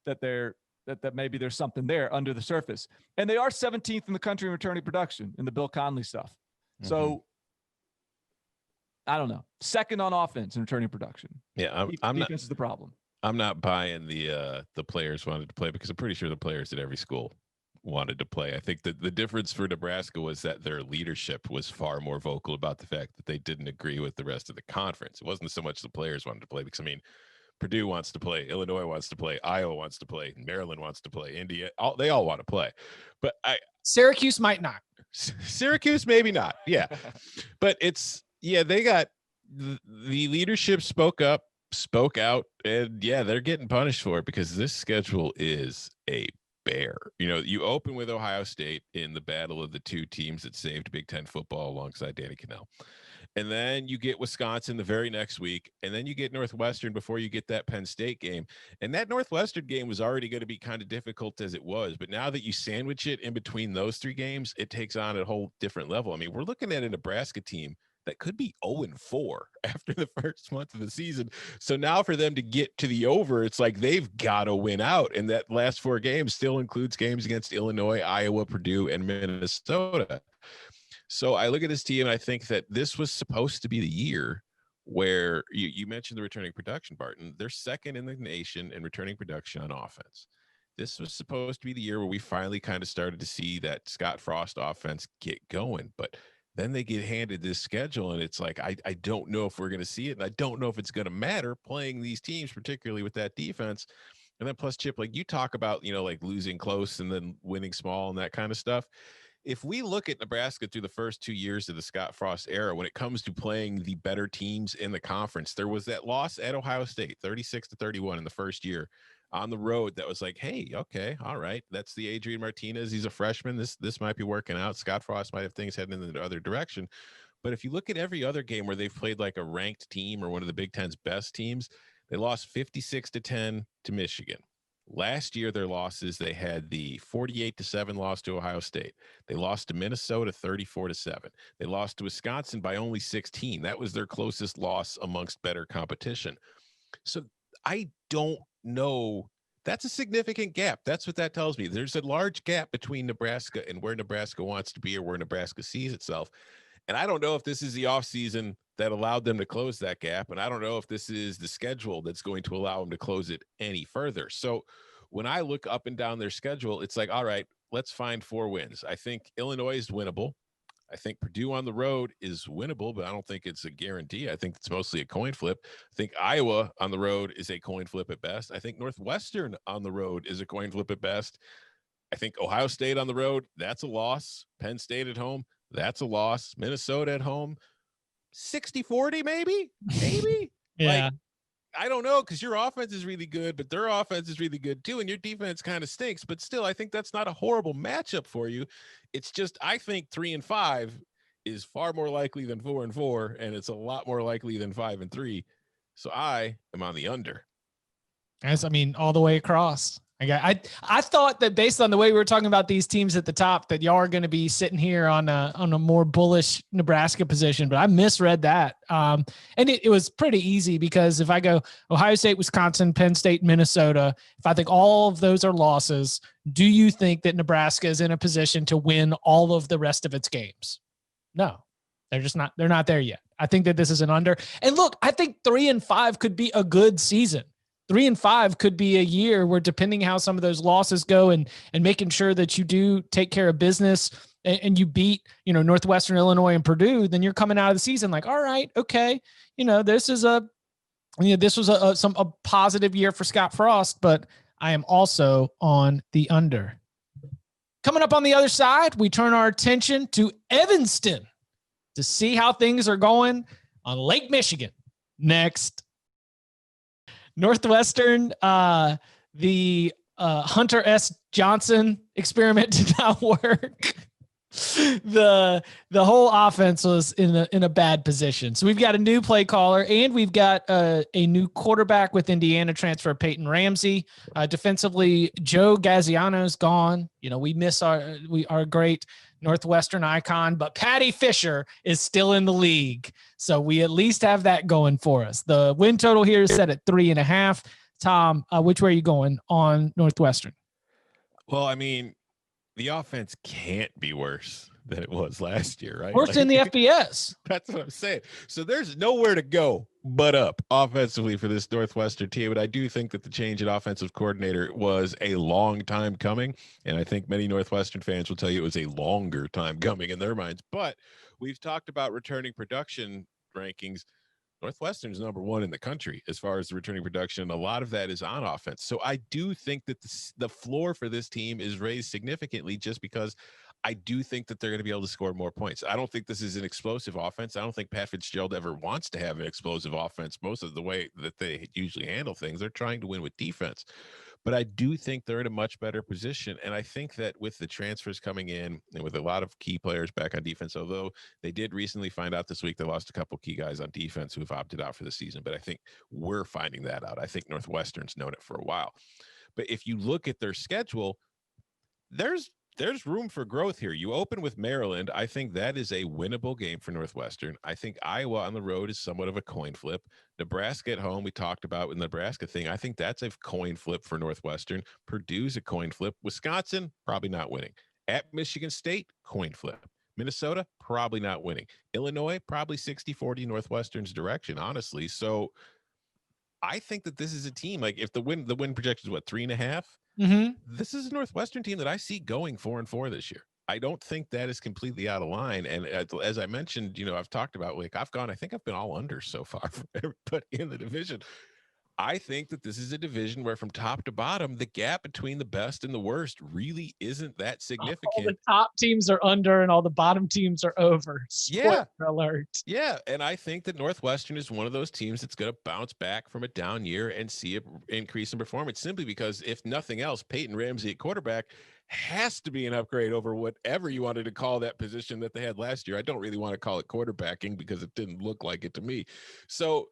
that that maybe there's something there under the surface. And they are 17th in the country in returning production in the Bill Conley stuff. Mm-hmm. So I don't know. Second on offense in returning production. Yeah, defense is the problem. I'm not buying the players wanted to play, because I'm pretty sure the players at every school wanted to play. I think that the difference for Nebraska was that their leadership was far more vocal about the fact that they didn't agree with the rest of the conference. It wasn't so much the players wanted to play, because Purdue wants to play, Illinois wants to play, Iowa wants to play, Maryland wants to play, India, they all want to play. But Syracuse might not. Syracuse maybe not. Yeah. But they got the leadership spoke out, and they're getting punished for it, because this schedule is a bear. You open with Ohio State in the battle of the two teams that saved Big Ten football alongside Danny Cannell. And then you get Wisconsin the very next week, and then you get Northwestern before you get that Penn State game. And that Northwestern game was already going to be kind of difficult as it was, but now that you sandwich it in between those three games, it takes on a whole different level. We're looking at a Nebraska team that could be 0-4 after the first month of the season. So now for them to get to the over, it's like they've got to win out. And that last 4 games still includes games against Illinois, Iowa, Purdue, and Minnesota. So I look at this team and I think that this was supposed to be the year where you mentioned the returning production, Barton. They're second in the nation in returning production on offense. This was supposed to be the year where we finally kind of started to see that Scott Frost offense get going. But then they get handed this schedule, and it's like, I don't know if we're going to see it, and I don't know if it's going to matter playing these teams, particularly with that defense. And then plus, Chip, like you talk about, like losing close and then winning small and that kind of stuff. If we look at Nebraska through the first 2 years of the Scott Frost era, when it comes to playing the better teams in the conference, there was that loss at Ohio State, 36-31 in the first year on the road. That was like, hey, okay, all right. That's the Adrian Martinez. He's a freshman. This might be working out. Scott Frost might have things heading in the other direction. But if you look at every other game where they've played like a ranked team or one of the Big Ten's best teams, they lost 56-10 to Michigan. Last year, their losses, they had the 48-7 loss to Ohio State. They lost to Minnesota 34-7. They lost to Wisconsin by only 16. That was their closest loss amongst better competition. So I don't know. That's a significant gap. That's what that tells me. There's a large gap between Nebraska and where Nebraska wants to be or where Nebraska sees itself. And I don't know if this is the offseason that allowed them to close that gap. And I don't know if this is the schedule that's going to allow them to close it any further. So when I look up and down their schedule, it's like, all right, let's find 4 wins. I think Illinois is winnable. I think Purdue on the road is winnable, but I don't think it's a guarantee. I think it's mostly a coin flip. I think Iowa on the road is a coin flip at best. I think Northwestern on the road is a coin flip at best. I think Ohio State on the road, that's a loss. Penn State at home, that's a loss. Minnesota at home, 60-40 maybe. Yeah. Like, I don't know, because your offense is really good, but their offense is really good too, and your defense kind of stinks. But still, I think that's not a horrible matchup for you. It's just, I think 3-5 is far more likely than 4-4, and it's a lot more likely than 5-3. So I am on the under. All the way across. I thought that based on the way we were talking about these teams at the top, that y'all are going to be sitting here on a more bullish Nebraska position, but I misread that. And it was pretty easy, because if I go Ohio State, Wisconsin, Penn State, Minnesota, if I think all of those are losses, do you think that Nebraska is in a position to win all of the rest of its games? No, they're just not. They're not there yet. I think that this is an under. And look, I think 3-5 could be a good season. 3-5 could be a year where, depending how some of those losses go and making sure that you do take care of business and you beat, Northwestern Illinois and Purdue, then you're coming out of the season like, all right, okay. This was a positive year for Scott Frost, but I am also on the under. Coming up on the other side, we turn our attention to Evanston to see how things are going on Lake Michigan next. Northwestern, the Hunter S. Johnson experiment did not work. The whole offense was in a bad position. So we've got a new play caller, and we've got a new quarterback with Indiana transfer, Peyton Ramsey. Defensively, Joe Gaziano's gone. We miss our great Northwestern icon, but Patty Fisher is still in the league. So we at least have that going for us. The win total here is set at 3.5. Tom, which way are you going on Northwestern? Well, I mean, the offense can't be worse than it was last year, right? Worse than the FBS. That's what I'm saying. So there's nowhere to go but up offensively for this Northwestern team. But I do think that the change in offensive coordinator was a long time coming. And I think many Northwestern fans will tell you it was a longer time coming in their minds. But we've talked about returning production rankings. Northwestern's number one in the country as far as the returning production. A lot of that is on offense. So I do think that the floor for this team is raised significantly, just because I do think that they're going to be able to score more points. I don't think this is an explosive offense. I don't think Pat Fitzgerald ever wants to have an explosive offense. Most of the way that they usually handle things, they're trying to win with defense. But I do think they're in a much better position. And I think that with the transfers coming in and with a lot of key players back on defense, although they did recently find out this week they lost a couple key guys on defense who have opted out for the season. But I think we're finding that out. I think Northwestern's known it for a while. But if you look at their schedule, there's room for growth here. You open with Maryland. I think that is a winnable game for Northwestern. I think Iowa on the road is somewhat of a coin flip. Nebraska at home, we talked about with the Nebraska thing. I think that's a coin flip for Northwestern. Purdue's a coin flip. Wisconsin, probably not winning. At Michigan State, coin flip. Minnesota, probably not winning. Illinois, probably 60-40 Northwestern's direction, honestly. So I think that this is a team, like, if the win projection is what, 3.5? Mm-hmm. This is a Northwestern team that I see going 4-4 this year. I don't think that is completely out of line. And as I mentioned, I've talked about, like, I think I've been all under so far for everybody in the division. I think that this is a division where from top to bottom, the gap between the best and the worst really isn't that significant. All the top teams are under and all the bottom teams are over. Spoiler alert. Yeah. And I think that Northwestern is one of those teams that's going to bounce back from a down year and see an increase in performance, simply because, if nothing else, Peyton Ramsey at quarterback has to be an upgrade over whatever you wanted to call that position that they had last year. I don't really want to call it quarterbacking because it didn't look like it to me. So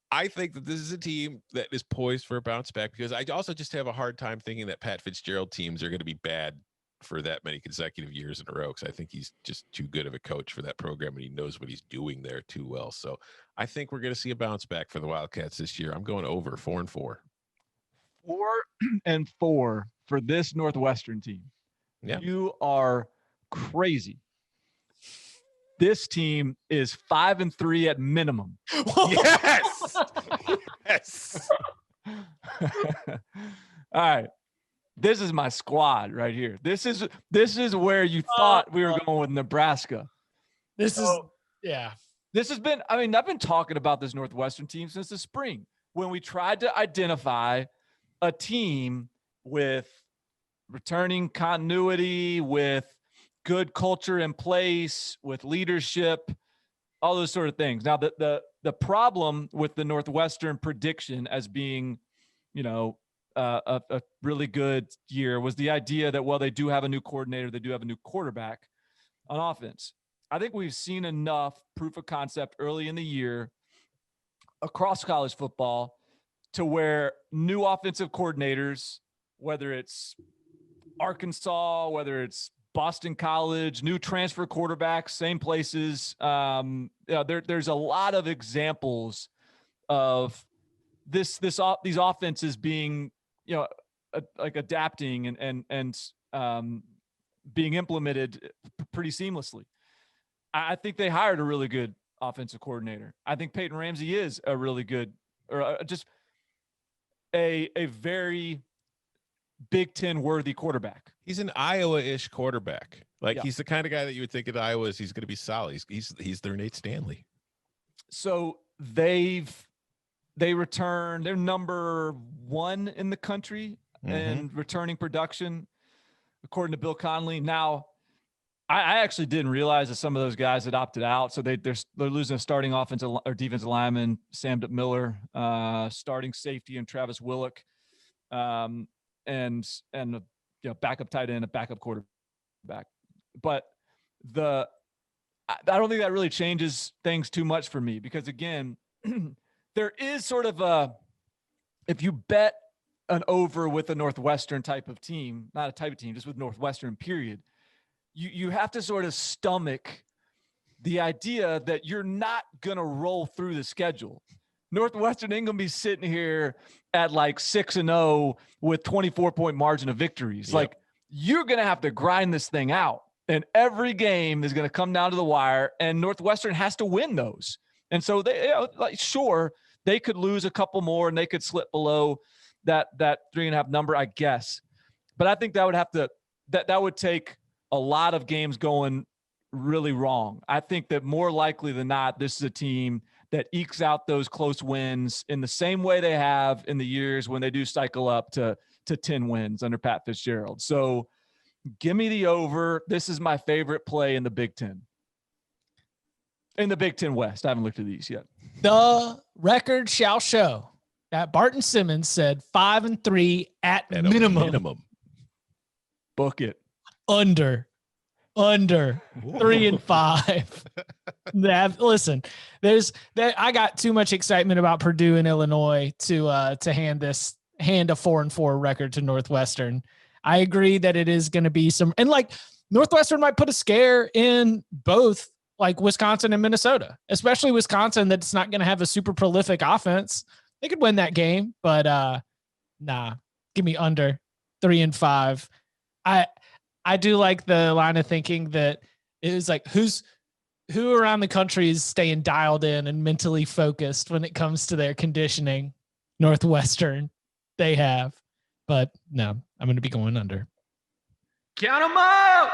I think that this is a team that is poised for a bounce back, because I also just have a hard time thinking that Pat Fitzgerald teams are going to be bad for that many consecutive years in a row, because I think he's just too good of a coach for that program, and he knows what he's doing there too well. So I think we're going to see a bounce back for the Wildcats this year. I'm going over 4-4. 4-4 for this Northwestern team. Yeah. You are crazy. This team is 5-3 at minimum. Yes. Yes. All right. This is my squad right here. This is where you thought we were going with Nebraska. This has been, I've been talking about this Northwestern team since the spring, when we tried to identify a team with returning continuity, with good culture in place, with leadership, all those sort of things. Now, the problem with the Northwestern prediction as being, a really good year was the idea that, well, they do have a new coordinator, they do have a new quarterback on offense. I think we've seen enough proof of concept early in the year across college football to where new offensive coordinators, whether it's Arkansas, whether it's Boston College, new transfer quarterbacks, same places. There's a lot of examples of these offenses being, like adapting and being implemented pretty seamlessly. I think they hired a really good offensive coordinator. I think Peyton Ramsey is a really good, or just a very Big Ten worthy quarterback. He's an Iowa-ish quarterback. Like he's the kind of guy that you would think of Iowa as he's going to be solid. He's their Nate Stanley. So they return. They're number 1 in the country in returning production, according to Bill Connolly. Now, I actually didn't realize that some of those guys had opted out. So they're losing a starting offensive or defensive lineman, Sam Miller, starting safety, and Travis Willock, and a backup tight end, a backup quarterback. But I don't think that really changes things too much for me, because again, there is sort of if you bet an over with a Northwestern type of team, not a type of team, just with Northwestern period, you have to sort of stomach the idea that you're not going to roll through the schedule. Northwestern ain't going to be sitting here at like 6-0 with 24-point margin of victories. Yep. Like, you're going to have to grind this thing out. And every game is going to come down to the wire, and Northwestern has to win those. And so sure, they could lose a couple more and they could slip below that 3.5 number, I guess. But I think that would take a lot of games going really wrong. I think that more likely than not, this is a team that ekes out those close wins in the same way they have in the years when they do cycle up to 10 wins under Pat Fitzgerald. So give me the over. This is my favorite play in the Big Ten. In the Big Ten West. I haven't looked at these yet. The record shall show that Barton Simmons said 5-3 at minimum. Book it. Under 3-5. Listen, I got too much excitement about Purdue and Illinois to hand a 4-4 record to Northwestern. I agree that it is going to be and like Northwestern might put a scare in both like Wisconsin and Minnesota, especially Wisconsin that's not going to have a super prolific offense. They could win that game, but nah, give me under 3-5. I do like the line of thinking that it was like who around the country is staying dialed in and mentally focused when it comes to their conditioning. Northwestern, they have, but no, I'm going to be going under. Count them out.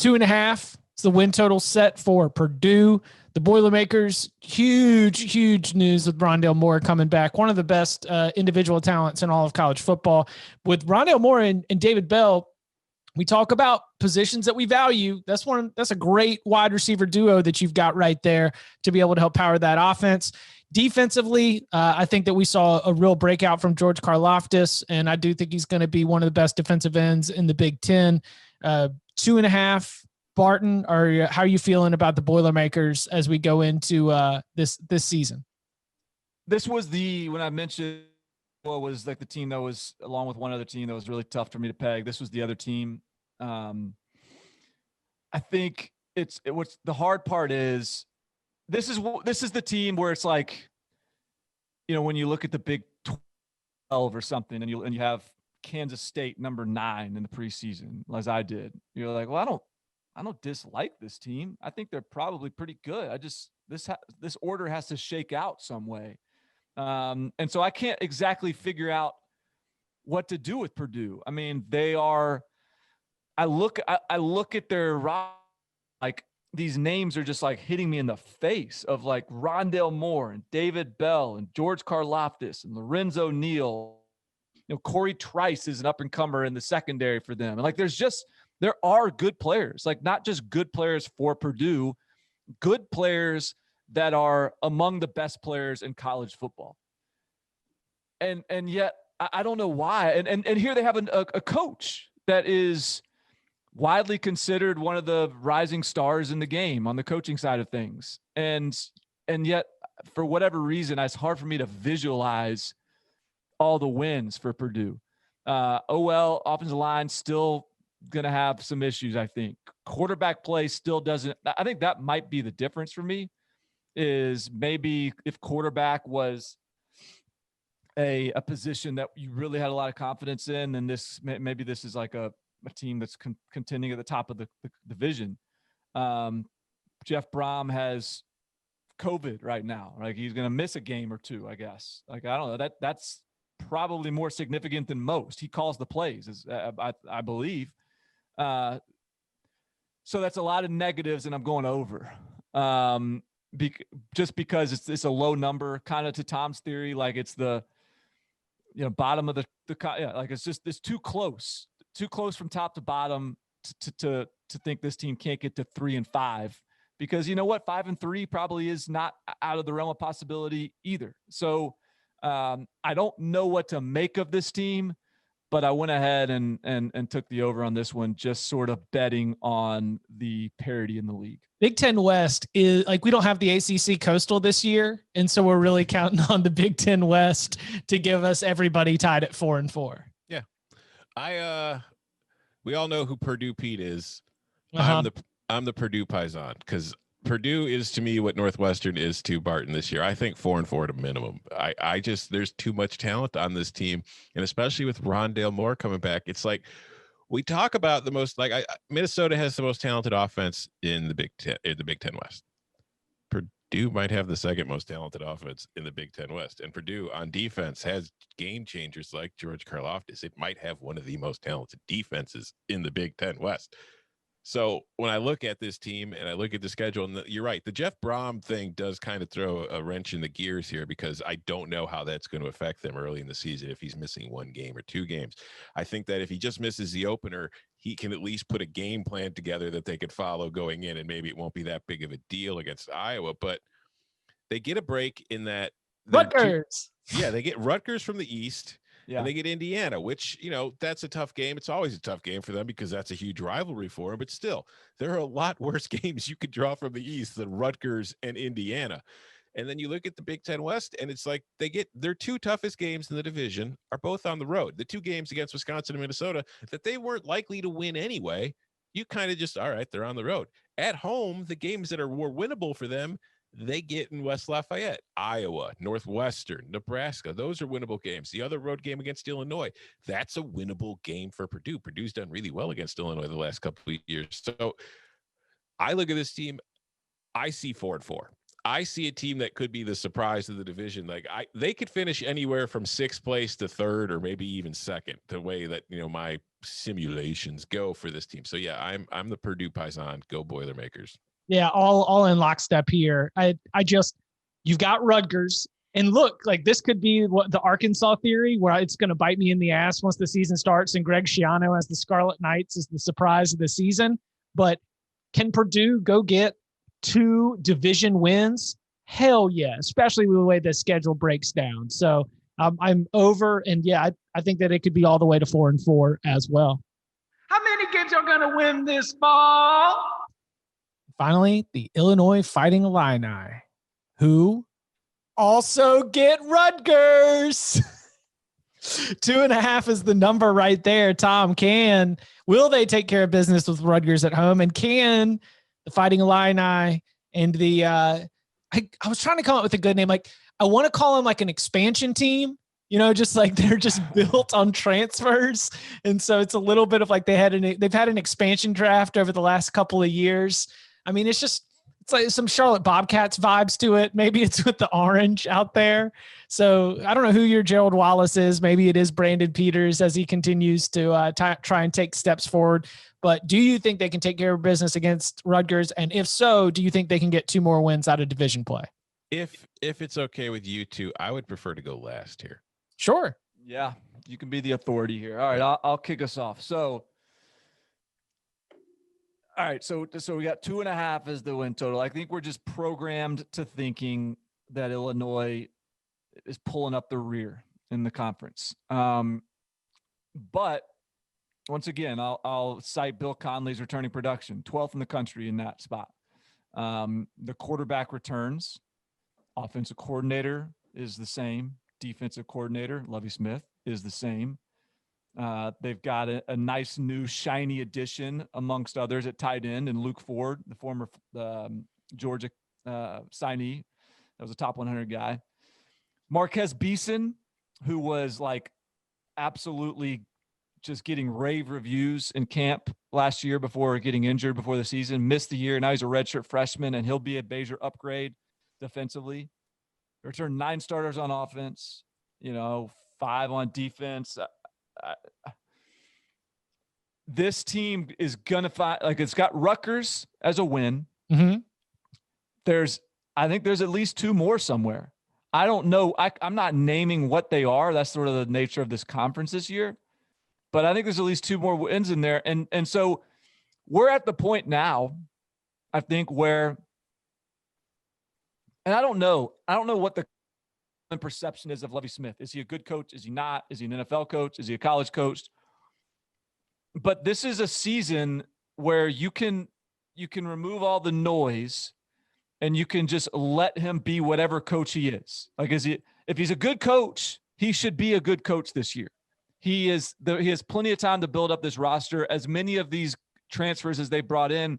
2.5 is the win total set for Purdue. The Boilermakers, huge news with Rondale Moore coming back. One of the best individual talents in all of college football. With Rondale Moore and David Bell, we talk about positions that we value. That's a great wide receiver duo that you've got right there to be able to help power that offense. Defensively, I think that we saw a real breakout from George Karlaftis, and I do think he's going to be one of the best defensive ends in the Big Ten. 2.5. Barton, or how are you feeling about the Boilermakers as we go into this season? This was when I mentioned was like the team that was, along with one other team, that was really tough for me to peg. This was the other team. I think what's the hard part is this is the team where it's like, when you look at the Big 12 or something, and you have Kansas State number 9 in the preseason, as I did, you're like, well, I don't dislike this team. I think they're probably pretty good. This order has to shake out some way. And so I can't exactly figure out what to do with Purdue. I mean, I look at their, like, these names are just like hitting me in the face of like Rondale Moore and David Bell and George Karlaftis and Lorenzo Neal. Corey Trice is an up and comer in the secondary for them. And like, there are good players, like not just good players for Purdue, good players that are among the best players in college football. And yet I don't know why. And here they have a coach that is widely considered one of the rising stars in the game on the coaching side of things. And yet for whatever reason, it's hard for me to visualize all the wins for Purdue. Offensive line still going to have some issues, I think. Quarterback play still doesn't. I think that might be the difference for me, is maybe if quarterback was a position that you really had a lot of confidence in, then this is like a team that's contending at the top of the division. Jeff Brom has COVID right now. Like he's going to miss a game or two, I guess. Like, I don't know, that's probably more significant than most. He calls the plays, I believe. So that's a lot of negatives, and I'm going over. Just because it's a low number, kind of to Tom's theory, like it's the bottom of the like it's too close from top to bottom to think this team can't get to 3-5, because you know what, 5-3 probably is not out of the realm of possibility either. So I don't know what to make of this team, but I went ahead and took the over on this one, just sort of betting on the parity in the league. Big Ten West is like, we don't have the ACC Coastal this year, and so we're really counting on the Big Ten West to give us everybody tied at 4-4. Yeah, we all know who Purdue Pete is. Uh-huh. I'm the Purdue Paisan, because Purdue is to me what Northwestern is to Barton this year. I think 4-4 at a minimum. I just, there's too much talent on this team, and especially with Rondale Moore coming back, it's like we talk about the most, like Minnesota has the most talented offense in the Big Ten West. Purdue might have the second most talented offense in the Big Ten West, and Purdue on defense has game changers like George Karlaftis. It might have one of the most talented defenses in the Big Ten West. So when I look at this team and I look at the schedule, and you're right, the Jeff Brom thing does kind of throw a wrench in the gears here, because I don't know how that's going to affect them early in the season if he's missing one game or two games. I think that if he just misses the opener, he can at least put a game plan together that they could follow going in, and maybe it won't be that big of a deal against Iowa. But they get a break in that Rutgers. They get Rutgers from the East. Yeah. And they get Indiana, which, that's a tough game. It's always a tough game for them because that's a huge rivalry for them. But still, there are a lot worse games you could draw from the East than Rutgers and Indiana. And then you look at the Big Ten West, and it's like their two toughest games in the division are both on the road. The two games against Wisconsin and Minnesota that they weren't likely to win anyway, you kind of just, all right, they're on the road. At home, the games that are more winnable for them, they get in West Lafayette, Iowa, Northwestern, Nebraska. Those are winnable games. The other road game against Illinois, that's a winnable game for Purdue. Purdue's done really well against Illinois the last couple of years. So I look at this team, I see 4-4. I see a team that could be the surprise of the division. Like they could finish anywhere from 6th place to 3rd or maybe even 2nd, the way that, my simulations go for this team. So yeah, I'm the Purdue Paisan. Go Boilermakers. Yeah, all in lockstep here. You've got Rutgers, and look, like this could be what the Arkansas theory, where it's going to bite me in the ass once the season starts, and Greg Schiano as the Scarlet Knights is the surprise of the season. But can Purdue go get 2 division wins? Hell yeah, especially with the way the schedule breaks down. So I'm over, and yeah, I think that it could be all the way to 4-4 as well. How many games are going to win this fall? Finally, the Illinois Fighting Illini, who also get Rutgers. 2.5 is the number right there. Tom, will they take care of business with Rutgers at home? And can the Fighting Illini and the I was trying to come up with a good name. Like, I want to call them like an expansion team, just like they're just built on transfers. And so it's a little bit of like they've had an expansion draft over the last couple of years. I mean, it's like some Charlotte Bobcats vibes to it. Maybe it's with the orange out there. So I don't know who your Gerald Wallace is. Maybe it is Brandon Peters as he continues to try and take steps forward. But do you think they can take care of business against Rutgers? And if so, do you think they can get 2 more wins out of division play? If it's okay with you two, I would prefer to go last here. Sure. Yeah, you can be the authority here. All right, I'll kick us off. So we got 2.5 as the win total. I think we're just programmed to thinking that Illinois is pulling up the rear in the conference. But once again, I'll cite Bill Conley's returning production, 12th in the country in that spot. The quarterback returns. Offensive coordinator is the same. Defensive coordinator, Lovie Smith, is the same. They've got a nice new shiny addition amongst others at tight end, and Luke Ford, the former Georgia signee, that was a top 100 guy. Marquez Beeson, who was like absolutely just getting rave reviews in camp last year before getting injured before the season, missed the year. Now he's a redshirt freshman, and he'll be a major upgrade defensively. Returned 9 starters on offense, 5 on defense. This team is gonna find, it's got Rutgers as a win. Mm-hmm. I think there's at least 2 more somewhere. I don't know. I'm not naming what they are. That's sort of the nature of this conference this year. But I think there's at least 2 more wins in there. And so we're at the point now, I think, where, and I don't know what the perception is of Lovie Smith. Is he a good coach? Is he not? Is he an NFL coach? Is he a college coach? But this is a season where you can remove all the noise and you can just let him be whatever coach he is. If he's a good coach, he should be a good coach this year. He has plenty of time to build up this roster. As many of these transfers as they brought in,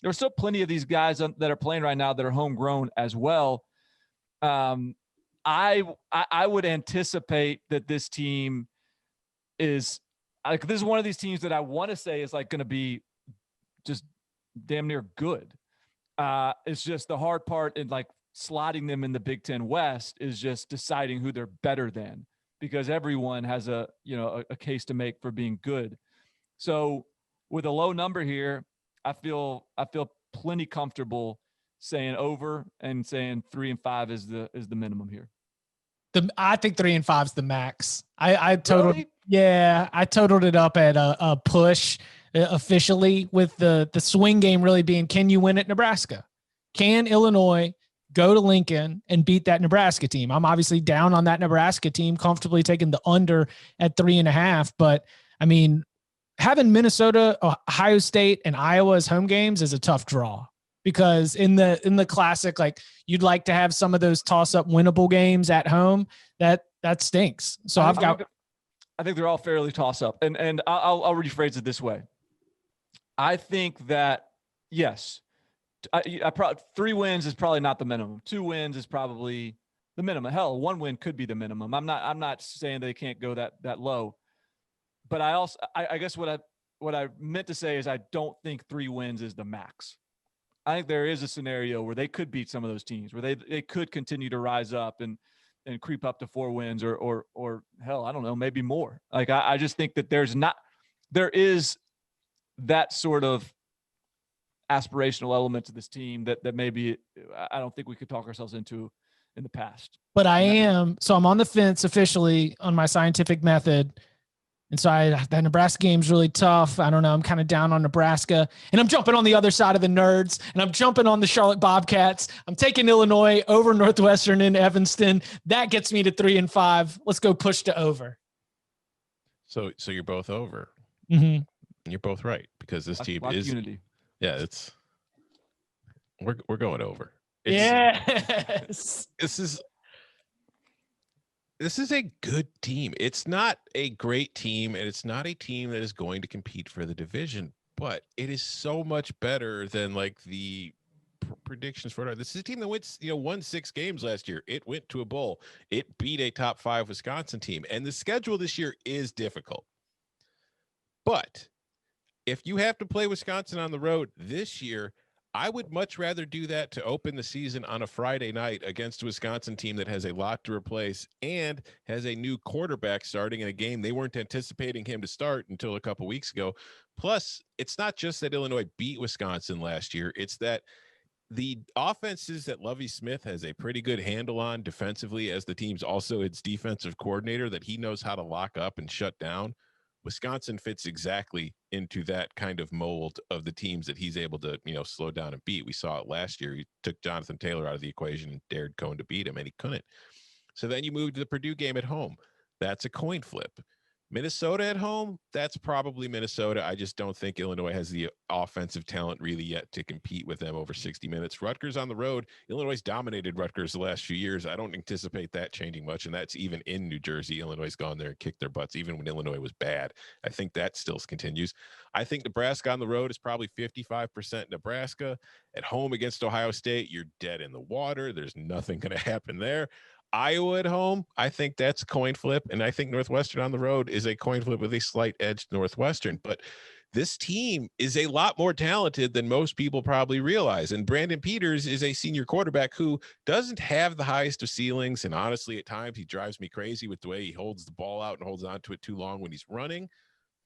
there are still plenty of these guys that are playing right now that are homegrown as well. I would anticipate that this team is this is one of these teams that I want to say is going to be just damn near good. It's just the hard part in slotting them in the Big Ten West is just deciding who they're better than, because everyone has a case to make for being good. So with a low number here, I feel plenty comfortable saying over and saying 3 and 5 is the minimum here. I think 3 and 5 is the max. I totaled, really? Yeah, I totaled it up at a push officially, with the swing game really being, can you win at Nebraska? Can Illinois go to Lincoln and beat that Nebraska team? I'm obviously down on that Nebraska team, comfortably taking the under at 3.5. But I mean, having Minnesota, Ohio State, and Iowa as home games is a tough draw, because in the classic, you'd like to have some of those toss-up winnable games at home. That stinks. So I think they're all fairly toss-up, and I'll rephrase it this way. I think that yes, I probably 3 wins is probably not the minimum. 2 wins is probably the minimum. Hell, 1 win could be the minimum. I'm not saying they can't go that low, but I guess what I meant to say is I don't think 3 wins is the max. I think there is a scenario where they could beat some of those teams, where they could continue to rise up and creep up to 4 wins or hell, I don't know, maybe more. I just think that there is that sort of aspirational element to this team that maybe I don't think we could talk ourselves into in the past. But I'm on the fence officially on my scientific method. And so that Nebraska game's really tough. I don't know. I'm kind of down on Nebraska, and I'm jumping on the other side of the nerds, and I'm jumping on the Charlotte Bobcats. I'm taking Illinois over Northwestern in Evanston. That gets me to 3 and 5. Let's go push to over. So you're both over. Mm-hmm. You're both right, because this team is unity. Yeah, we're going over. Yes. This is a good team. It's not a great team, and it's not a team that is going to compete for the division, but it is so much better than the predictions for it. This is a team that won 6 games last year. It went to a bowl. It beat a top 5 Wisconsin team, and the schedule this year is difficult. But if you have to play Wisconsin on the road this year, I would much rather do that to open the season on a Friday night against a Wisconsin team that has a lot to replace and has a new quarterback starting in a game they weren't anticipating him to start until a couple weeks ago. Plus, it's not just that Illinois beat Wisconsin last year. It's that the offenses that Lovie Smith has a pretty good handle on defensively, as the team's also its defensive coordinator, that he knows how to lock up and shut down. Wisconsin fits exactly into that kind of mold of the teams that he's able to, slow down and beat. We saw it last year. He took Jonathan Taylor out of the equation and dared Cohn to beat him, and he couldn't. So then you move to the Purdue game at home. That's a coin flip. Minnesota at home, that's probably Minnesota. I just don't think Illinois has the offensive talent really yet to compete with them over 60 minutes. Rutgers on the road. Illinois dominated Rutgers the last few years. I don't anticipate that changing much, and that's even in New Jersey. Illinois has gone there and kicked their butts, even when Illinois was bad. I think that still continues. I think Nebraska on the road is probably 55% Nebraska. At home against Ohio State, you're dead in the water. There's nothing going to happen there. Iowa at home, I think that's a coin flip, and I think Northwestern on the road is a coin flip with a slight edge to Northwestern. But this team is a lot more talented than most people probably realize. And Brandon Peters is a senior quarterback who doesn't have the highest of ceilings. And honestly, at times he drives me crazy with the way he holds the ball out and holds on to it too long when he's running.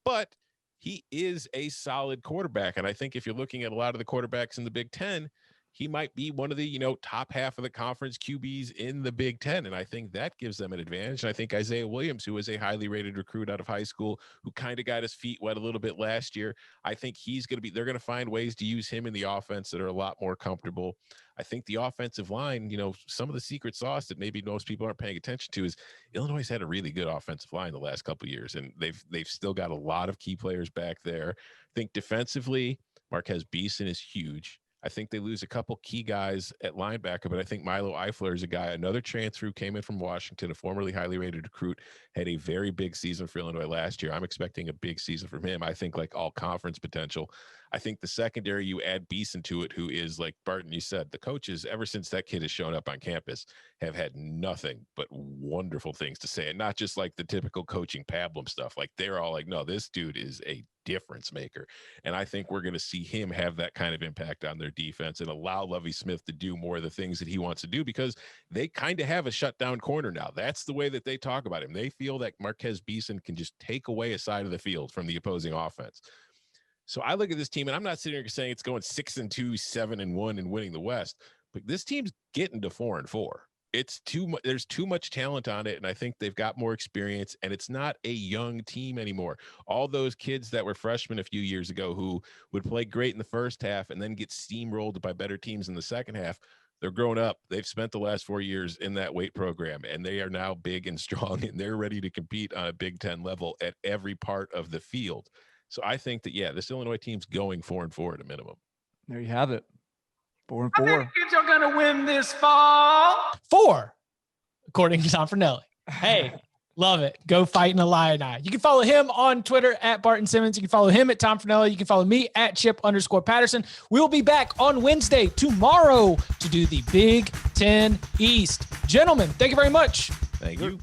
But he is a solid quarterback. And I think if you're looking at a lot of the quarterbacks in the Big Ten, he might be one of the, top half of the conference QBs in the Big Ten. And I think that gives them an advantage. And I think Isaiah Williams, who was a highly rated recruit out of high school, who kind of got his feet wet a little bit last year, I think they're going to find ways to use him in the offense that are a lot more comfortable. I think the offensive line, some of the secret sauce that maybe most people aren't paying attention to is Illinois has had a really good offensive line the last couple of years. And they've still got a lot of key players back there. I think defensively, Marquez Beeson is huge. I think they lose a couple key guys at linebacker, but I think Milo Eifler is a guy, another transfer who came in from Washington, a formerly highly rated recruit, had a very big season for Illinois last year. I'm expecting a big season from him. I think like all conference potential. I think the secondary, you add Beeson to it, who is, like Barton, you said, the coaches, ever since that kid has shown up on campus, have had nothing but wonderful things to say. And not just like the typical coaching pablum stuff. Like they're all like, no, this dude is a difference maker. And I think we're going to see him have that kind of impact on their defense and allow Lovie Smith to do more of the things that he wants to do, because they kind of have a shutdown corner now. That's the way that they talk about him. They feel that Marquez Beeson can just take away a side of the field from the opposing offense. So I look at this team, and I'm not sitting here saying it's going 6-2, 7-1 and winning the West, but this team's getting to 4-4. It's too much. There's too much talent on it. And I think they've got more experience, and it's not a young team anymore. All those kids that were freshmen a few years ago who would play great in the first half and then get steamrolled by better teams in the second half, they're grown up. They've spent the last 4 years in that weight program, and they are now big and strong, and they're ready to compete on a Big Ten level at every part of the field. So I think that, this Illinois team's going 4-4 at a minimum. There you have it. 4-4. How many games are going to win this fall? 4, according to Tom Fornelli. Hey, love it. Go Fighting Illini. You can follow him on Twitter at Barton Simmons. You can follow him at Tom Fornelli. You can follow me at Chip_Patterson. We'll be back on Wednesday, tomorrow, to do the Big Ten East. Gentlemen, thank you very much. Thank you.